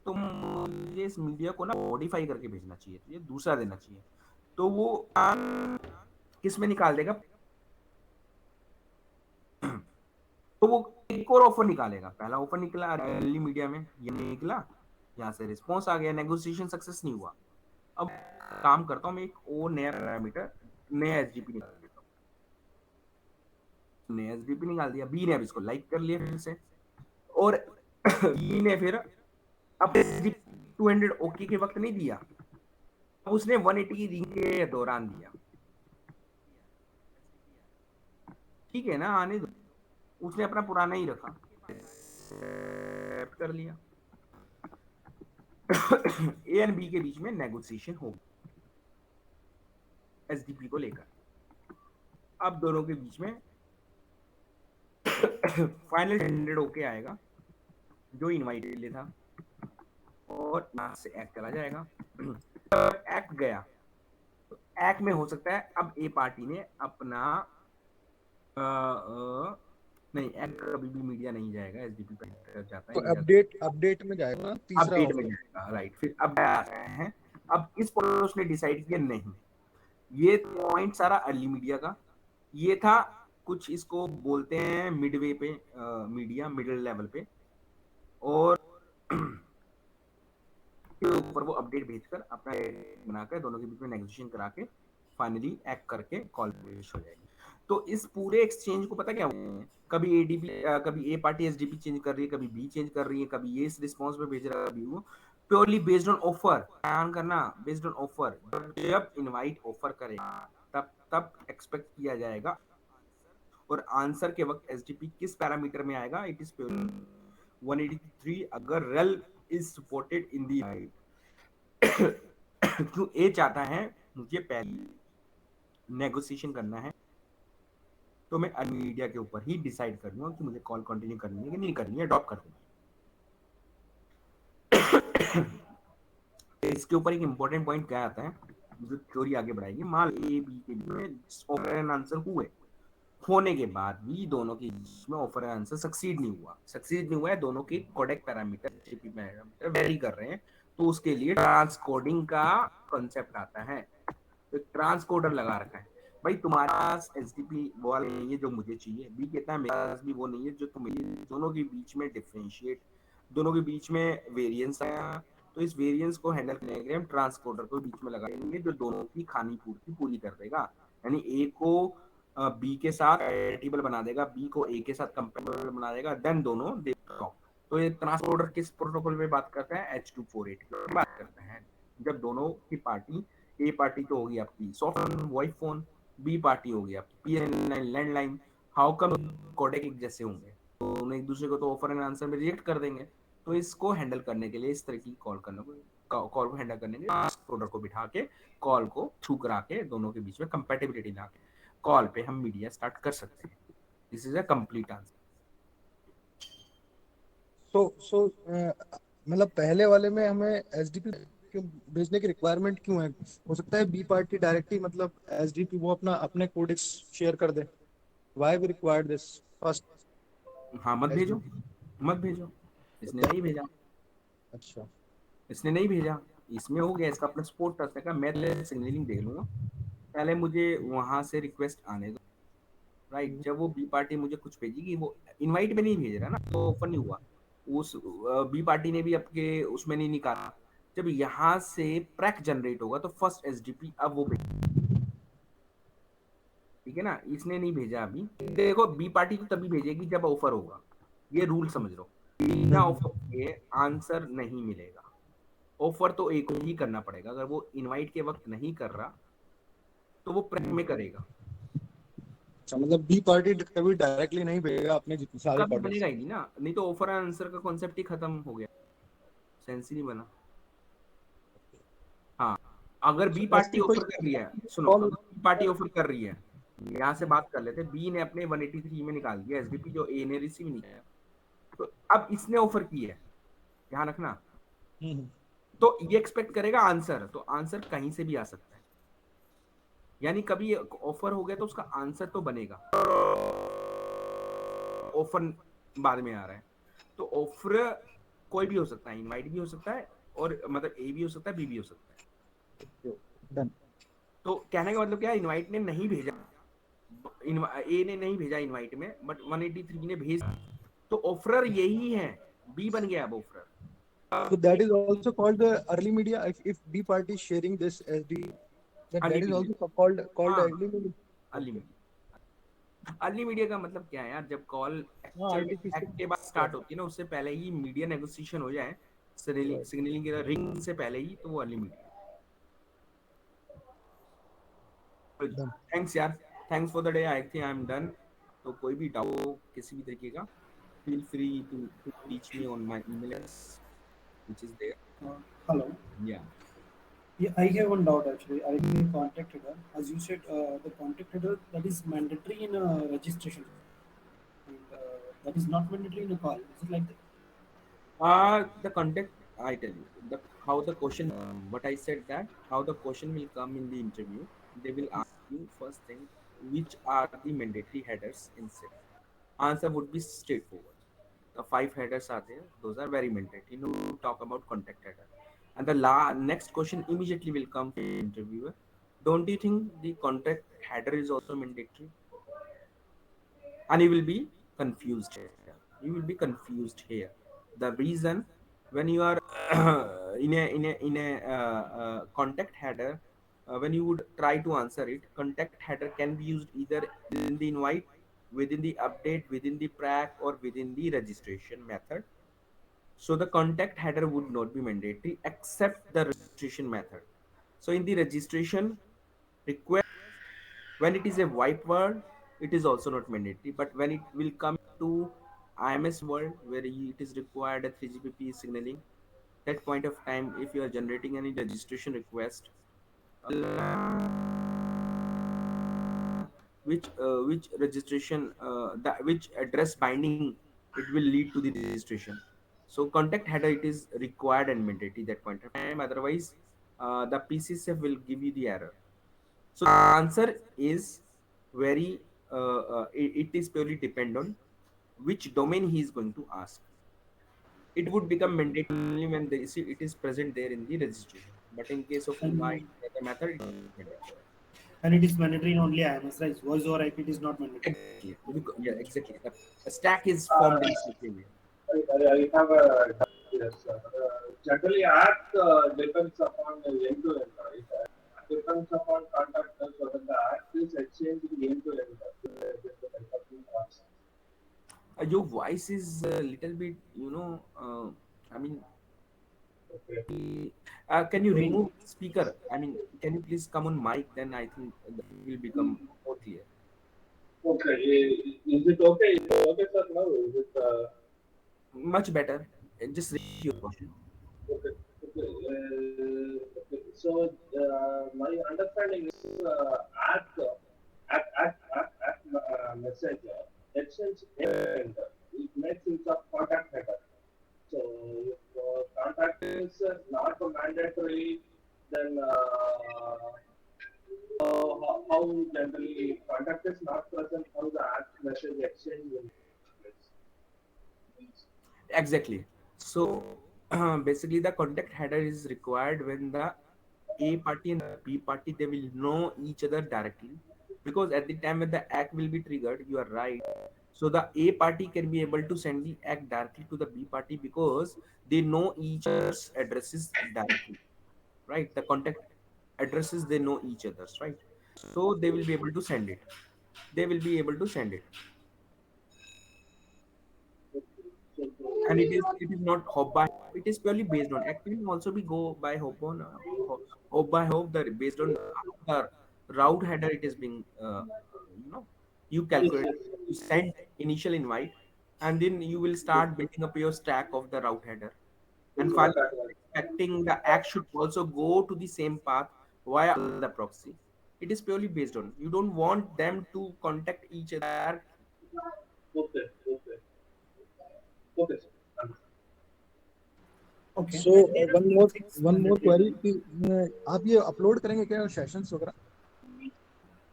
Speaker 1: तो मुझे इस मीडिया को ना मॉडिफाई करके भेजना चाहिए, तुझे दूसरा देना चाहिए। तो वो किस में निकाल देगा, तो वो एक और ऑफर निकालेगा। पहला ऑफर निकला अर्ली मीडिया में, ये निकला, यहाँ से रिस्पॉन्स आ गया, नेगोशिएशन सक्सेस नहीं हुआ। अब काम करता हूँ मैं एक और नया पैरामीटर, नया एसडीपी निकाल देता हूँ। नया एसडीपी निकाल दिया, बी ने अब इसको लाइक कर लिया फिर से, और बी ने फिर अब 200 ओके के वक्त नहीं दिया, अब उसने 180 रिंग के दौरान दिया। ठीक है ना, आने दो, उसने अपना पुराना ही रखा, एक्सेप्ट कर लिया। ए एंड बी के बीच में नेगोशिएशन होगी एसडीपी को लेकर। अब दोनों के बीच में फाइनल स्टैंडर्ड होके आएगा जो इनवाइट के लिए था, और यहाँ से एक्ट चला जाएगा। जब एक्ट गया तो एक्ट में हो सकता है अब ए पार्टी ने अपना नहीं, एक्ट कभी भी मीडिया नहीं जाएगा, एसडीपी पर जाता है,
Speaker 3: तो
Speaker 1: ये जाता
Speaker 3: अपडेट में जाएगा ना
Speaker 1: है,
Speaker 3: तीसरा
Speaker 1: अपडेट में
Speaker 3: ऑफर।
Speaker 1: जाएगा, राइट। फिर अब आ रहे हैं, अब इस पॉइंट उसने डिसाइड किया नहीं, ये पॉइंट सारा अर्ली मीडिया का, ये था कुछ इसको बोलते हैं मिडवे पे, मीडिया मिडिल लेवल पे, और के ऊपर वो अपडेट भेजकर अपना बनाकर दोनों के बीच में नेगोशिएशन करा के फाइनली एक्ट करके कॉल पब्लिश हो जाएगी। तो इस पूरे एक्सचेंज को पता क्या हुआ है, कभी एडीपी, कभी ए पार्टी एसडीपी चेंज कर रही है, कभी बी चेंज कर रही है, कभी ये इस रिस्पांस में भेज रहा है, कभी वो प्योरली बेस्ड ऑन ऑफर, ध्यान करना, बेस्ड ऑन ऑफर। जब इनवाइट ऑफर करेगा तब तब एक्सपेक्ट किया जाएगा, और आंसर के वक्त एसडीपी किस पैरामीटर में आएगा, इट इज प्योरली 183 अगर rail is supported in the invite. क्यों ए चाहता है मुझे पहले नेगोशिएशन करना है, तो मैं मीडिया के ऊपर ही डिसाइड कर लूंगा कि मुझे कॉल कंटिन्यू करनी है कि नहीं करनी है, ड्रॉप कर दूंगा। इसके ऊपर एक इंपॉर्टेंट पॉइंट क्या आता है जो थ्योरी आगे बढ़ाएगी। मान ए बी के बीच में ऑफर एंड आंसर हुए, होने के बाद भी दोनों के बीच में ऑफर एंड आंसर सक्सीड नहीं हुआ है, दोनों के कोडेक पैरामीटर वेरी कर रहे हैं, तो उसके लिए ट्रांसकोडिंग का कॉन्सेप्ट आता है। तो ट्रांसकोडर लगा रखा है, भाई तुम्हारे पास एचटीटीपी वो वाला नहीं है जो मुझे चाहिए, बी कहता है मेरे पास भी वो नहीं है जो तुम्हें, दोनों के बीच में डिफरेंशिएट, दोनों के बीच में वेरिएंस आया, तो इस वेरिएंस को हैंडल करने के लिए हम ट्रांसकोडर को बीच में लगा देंगे जो दोनों की खानी पूर्ति पूरी कर देगा। यानी ए को बी के साथ कंपैटिबल बना देगा, बी को ए के साथ कंपैटिबल बना देगा, देन दोनों दे टॉक। तो ये ट्रांसपोर्टर किस प्रोटोकॉल में बात करता है, H248 की बात करते हैं। जब दोनों की पार्टी, ए पार्टी तो होगी आपकी soft voice phone, B party होगी आपकी PNL landline, how come codec एक जैसे होंगे, तो उन्हें एक दूसरे को तो ऑफर एंड आंसर में रिजेक्ट कर देंगे। तो इसको हैंडल करने के लिए, इस तरह की कॉल को हैंडल करने के लिए ट्रांसपोर्टर को बिठा के कॉल को थ्रू करा के दोनों के बीच में कंपैटिबिलिटी ला के कॉल पे हम मीडिया स्टार्ट कर सकते हैं। This is a complete answer.
Speaker 3: So मतलब पहले वाले में हमें एसडीपी भेजने की रिक्वायरमेंट क्यों है? हो सकता है बी पार्टी डायरेक्टली मतलब एसडीपी वो अपना अपने कोडेक्स शेयर कर दे। Why we required this first?
Speaker 1: हाँ, मत भेजो, मत भेजो, इसने नहीं भेजा,
Speaker 3: अच्छा,
Speaker 1: इसने नहीं भेजा, इसमें हो गया, इसका अपना सपोर्ट कर सका, मैं सिग्नलिंग देख लूंगा, पहले मुझे वहां से रिक्वेस्ट आने दो, राइट। जब वो बी पार्टी मुझे कुछ भेजेगी, वो इनवाइट में नहीं भेज रहा ना, तो ओपन नहीं हुआ, उस बी पार्टी ने भी आपके उसमें नहीं निकाला, जब यहाँ से प्रैक जनरेट होगा तो फर्स्ट एसडीपी अब वो ठीक है ना, इसने नहीं भेजा अभी। देखो बी पार्टी तो तभी भेजेगी जब ऑफर होगा, ये रूल समझ लो, बिना ऑफर के आंसर नहीं मिलेगा, ऑफर तो एक ही करना पड़ेगा, अगर वो इनवाइट के वक्त नहीं कर रहा तो वो प्रैक में करेगा,
Speaker 3: अच्छा मतलब बी पार्टी कभी डायरेक्टली नहीं भेजेगा अपने जितने सारे
Speaker 1: कभी
Speaker 3: कोडेक्स।
Speaker 1: बनेगा ही नहीं ना, नहीं तो ऑफर एंड आंसर का कॉन्सेप्ट ही खत्म हो गया, सेंस ही नहीं बना। हाँ, अगर बी पार्टी
Speaker 3: ऐसी कोई
Speaker 1: ऑफर कर रही है, सुनो,
Speaker 3: कॉल?
Speaker 1: अगर बी पार्टी ऑफर कर रही है, यहाँ से बात कर लेते, बी ने अपने 183 में निकाल दिया एसडीपी जो ए ने रिसीव नहीं किया, तो अब इसने ऑफर की है, ध्यान रखना, तो ये एक्सपेक्ट करेगा आंसर, तो आंसर कहीं से भी आ सकता है, यानी कभी ऑफर हो गया तो उसका आंसर तो बनेगा, ऑफर बाद में आ रहा है, तो ऑफर कोई भी हो सकता है, इनवाइट भी हो सकता है, और मतलब ए भी हो सकता है, बी भी हो सकता है।
Speaker 3: डन।
Speaker 1: तो कहने का मतलब क्या है, इनवाइट ने नहीं भेजा, ए ने नहीं भेजा इनवाइट में, बट 183 ने भेज, तो ऑफरर यही है, बी बन गया अब offeror.
Speaker 3: So that is also called the early media. If B party is sharing this SD, that is also called
Speaker 1: हाँ,
Speaker 3: early media.
Speaker 1: Early media. Early media का मतलब क्या है यार, जब कॉल
Speaker 3: हाँ,
Speaker 1: एक्चुअल में
Speaker 3: artificial.
Speaker 1: एक्ट के बाद स्टार्ट होती है ना, उससे पहले ही मीडिया नेगोशिएशन हो जाए, सिग्नलिंग के रिंग से पहले ही, तो वो अर्ली मीडिया।
Speaker 3: Done.
Speaker 1: थैंक्स यार, thanks for the day, I think I am done. तो कोई भी डाउट हो किसी भी तरीके का, feel free to reach me on my email, which is there.
Speaker 2: Hello.
Speaker 1: Yeah.
Speaker 2: Yeah, I have one doubt actually. Regarding the contact header, as you said, the contact header that is mandatory in a registration, and that is not mandatory in a call. Is it like that?
Speaker 1: The context, I tell you, the how the question, what I said that how the question will come in the interview. They will ask you first thing, which are the mandatory headers in SIP. Answer would be straightforward. The five headers are there; those are very mandatory. No talk about contact header. And the next question immediately will come from the interviewer. Don't you think the contact header is also mandatory? And you will be confused here. You will be confused here. The reason, when you are in a contact header, when you would try to answer it, contact header can be used either within the invite, within the update, within the prac, or within the registration method. So the contact header would not be mandatory except the registration method. So in the registration request, when it is a white word, it is also not mandatory. But when it will come to IMS world, where it is required a 3GPP signaling, that point of time, if you are generating any registration request, which registration, that which address binding, it will lead to the registration. So contact header, it is required and mandatory that point of time. Otherwise, the PCSF will give you the error. So the answer is very, it is purely depend on which domain he is going to ask. It would become mandatory only when it is present there in the registration. But in case of invite,
Speaker 2: And
Speaker 1: the method, it is mandatory.
Speaker 2: and it is mandatory in only IMS, right? Voice over IP it is not mandatory.
Speaker 1: Exactly. Yeah, exactly. The stack is formed in such a way.
Speaker 5: I have a doubt here, sir. Generally, act depends upon end-to-end, right? Depends upon contactors whether the act is exchanging end-to-end.
Speaker 1: Your voice is a little bit, I mean,
Speaker 5: Okay.
Speaker 1: can you
Speaker 2: Going.
Speaker 1: remove speaker? I mean, can you please come on mic? Then I think it will become more clear.
Speaker 5: Okay. Is it okay? Is it okay, sir? Now, is it
Speaker 1: Much better. Just repeat your question.
Speaker 5: okay? Okay. Okay. So, my understanding is message exchange end. It makes use of contact header. So if contact is not mandatory, then how generally contact is not present, how the app message exchange will take place.
Speaker 1: Exactly. So basically, the contact header is required when the A party and the B party, they will know each other directly, because at the time when the act will be triggered, you are right. So the A party can be able to send the act directly to the B party because they know each other's addresses directly, right? The contact addresses, they know each other's, right? So they will be able to send it. They will be able to send it.
Speaker 5: So,
Speaker 1: And it is not hop by hop, it is purely based on act can also be go by hop on, hop by hop, that based on the route header it is being, you know you
Speaker 5: yes,
Speaker 1: calculate,
Speaker 5: yes,
Speaker 1: you send initial invite, and then you will
Speaker 5: yes.
Speaker 1: start building up your stack of the route header. And
Speaker 5: Right,
Speaker 1: finally,
Speaker 5: right, right.
Speaker 1: expecting the act should also go to the same path via the proxy. It is purely based on, you don't want them to contact each other directly.
Speaker 5: Okay, okay, okay, sir. Understand.
Speaker 2: Okay.
Speaker 3: So
Speaker 2: I need a basics
Speaker 3: one more
Speaker 2: mandatory.
Speaker 3: query कि आप ये upload करेंगे क्या sessions वगैरह?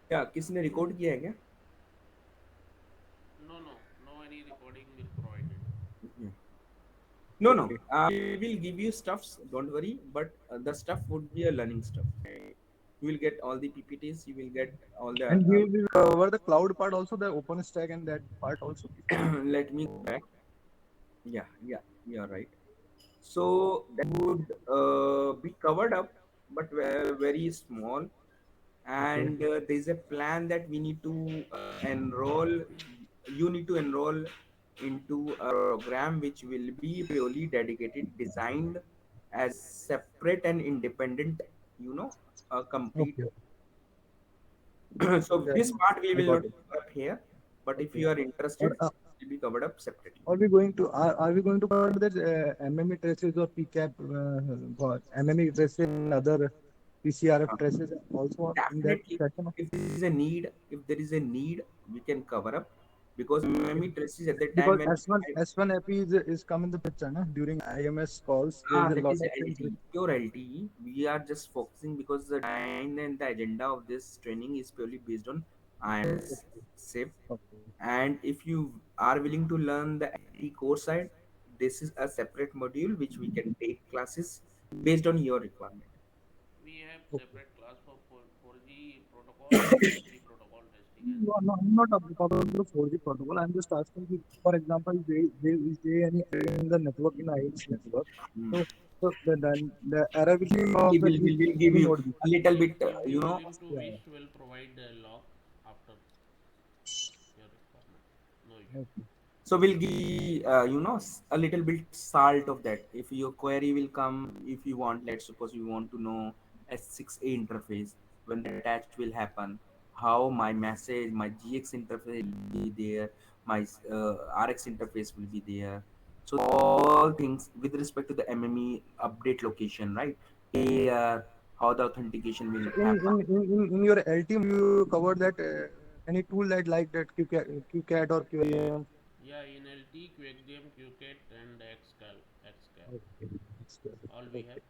Speaker 1: क्या किसी ने record किया है क्या?
Speaker 4: No, no, no. Any recording will provided.
Speaker 1: Mhm. No, no.
Speaker 3: Okay.
Speaker 1: We will give you stuffs. Don't worry. But the stuff would be a learning stuff. You will get all the PPTs. You will get all the.
Speaker 3: And we will cover the cloud part also, the OpenStack and that part also.
Speaker 1: Let me go back. Yeah, yeah, you're right. So that would be covered up, but very small.
Speaker 3: Okay.
Speaker 1: And there's a plan that we need to enroll. You need to enroll into a program which will be purely dedicated, designed as separate and independent, complete.
Speaker 3: Okay.
Speaker 1: So
Speaker 3: Okay.
Speaker 1: this part we
Speaker 3: I
Speaker 1: will
Speaker 3: got
Speaker 1: not
Speaker 3: it.
Speaker 1: cover up here, but if
Speaker 3: Okay.
Speaker 1: you are
Speaker 3: और
Speaker 1: interested, will be covered up separately.
Speaker 3: Are we going to cover that MME traces or PCAP or MME traces and other PCRF traces also in that
Speaker 1: Definitely,
Speaker 3: session?
Speaker 1: if there is a need, we can cover up, because memory traces at the time
Speaker 3: Because
Speaker 1: when
Speaker 3: S1 epi is come in the picture, na? During IMS calls. There is a
Speaker 1: that
Speaker 3: lot
Speaker 1: is
Speaker 3: of things.
Speaker 1: LTE, pure LTE. We are just focusing because the time and the agenda of this training is purely based on IMS SIP.
Speaker 3: Okay.
Speaker 1: And if you are willing to learn the LTE core side, this is a separate module which we can take classes based on your requirement.
Speaker 4: We have
Speaker 3: Okay.
Speaker 4: separate class for 4G protocol and 5G protocol testing as
Speaker 3: No,
Speaker 4: well.
Speaker 3: no, I'm not talking about the 4G protocol. I'm just asking you, for example, is there any error in the network in IX network?
Speaker 1: Hmm.
Speaker 3: So, the error will be
Speaker 1: We
Speaker 3: of the
Speaker 1: will, we will give
Speaker 3: any
Speaker 1: you
Speaker 3: node.
Speaker 1: a little
Speaker 4: If
Speaker 1: bit,
Speaker 4: we are willing to
Speaker 3: Yeah.
Speaker 4: wish, will provide a log after your requirement. No issue.
Speaker 3: Okay.
Speaker 1: so we'll give a little bit salt of that. If your query will come, if you want, let's suppose you want to know S6A interface, when the attached will happen, how my message, my GX interface will be there, my RX interface will be there. So all things with respect to the MME update location, right? How the authentication will happen.
Speaker 3: In your LTM, you covered that any tool that like that QCAT or QAM.
Speaker 4: Yeah, in LT, QXDM, QCAT, and XCAP.
Speaker 3: Okay.
Speaker 4: All we have.
Speaker 3: Okay.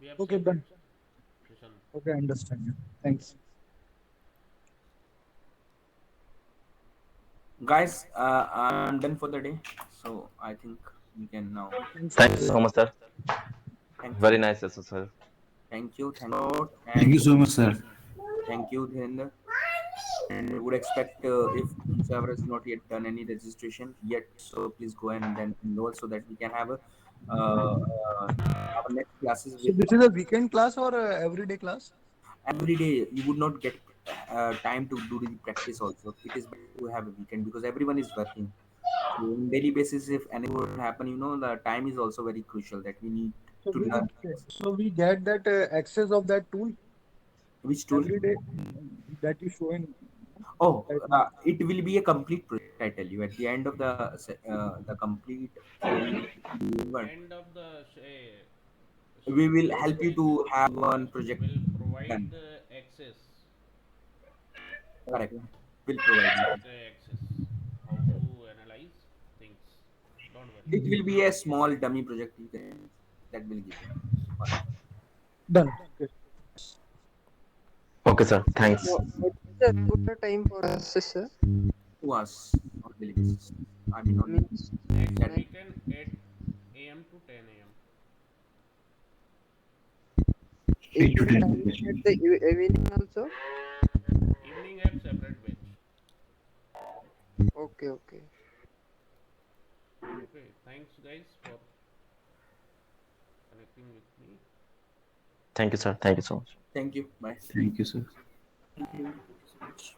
Speaker 4: We have
Speaker 3: Okay,
Speaker 4: separate
Speaker 3: done.
Speaker 4: session.
Speaker 3: Okay, I understand. Yeah. Thanks.
Speaker 1: Guys, I'm done for the day, so I think we can now.
Speaker 3: Thanks.
Speaker 6: Thank you so much, sir.
Speaker 1: Thank
Speaker 6: Very
Speaker 1: you.
Speaker 6: nice, session, sir.
Speaker 1: Thank you. Thank you.
Speaker 7: Thank
Speaker 1: And
Speaker 7: you so much, sir.
Speaker 1: thank you, Dhirendra. And we would expect if whoever has not yet done any registration yet, so please go and then enroll so that we can have a our next classes
Speaker 3: So
Speaker 1: with
Speaker 3: this is a weekend class or a everyday class?
Speaker 1: every day. You would not get time to do the practice also. It is better to have a weekend because everyone is working. So on daily basis, if anything would happen, the time is also very crucial that we need
Speaker 3: So
Speaker 1: to
Speaker 3: we
Speaker 1: learn
Speaker 3: so we get that access of that tool
Speaker 1: which tool.
Speaker 3: every day that you showing
Speaker 1: Oh,
Speaker 3: right now.
Speaker 1: it will be a complete project. I tell you, at the end of the complete training,
Speaker 4: End of the
Speaker 1: we will help you
Speaker 4: session,
Speaker 1: to have one project
Speaker 4: will provide
Speaker 1: done.
Speaker 4: access,
Speaker 1: Correct.
Speaker 3: Okay.
Speaker 1: Will provide you.
Speaker 4: access, how to analyze things. Don't worry.
Speaker 1: It will be a small dummy project that will give you. Alright.
Speaker 3: Done. Okay.
Speaker 6: Okay, sir. Thanks.
Speaker 8: What is the regular time for us, sir?
Speaker 1: 2 hours on daily basis. I mean on
Speaker 8: Means
Speaker 4: Next
Speaker 1: that.
Speaker 8: 9
Speaker 4: weekend, 8 a.m. to 10 a.m.
Speaker 8: is
Speaker 7: 8 to
Speaker 8: there a
Speaker 7: 10
Speaker 8: timing at
Speaker 7: session.
Speaker 8: the evening also?
Speaker 4: Evening have separate batch.
Speaker 8: Okay, okay.
Speaker 4: Okay, thanks guys for connecting with me.
Speaker 6: Thank you, sir. Thank you so much.
Speaker 1: Thank you. Bye.
Speaker 7: Thank you, sir.
Speaker 2: Thank you so much.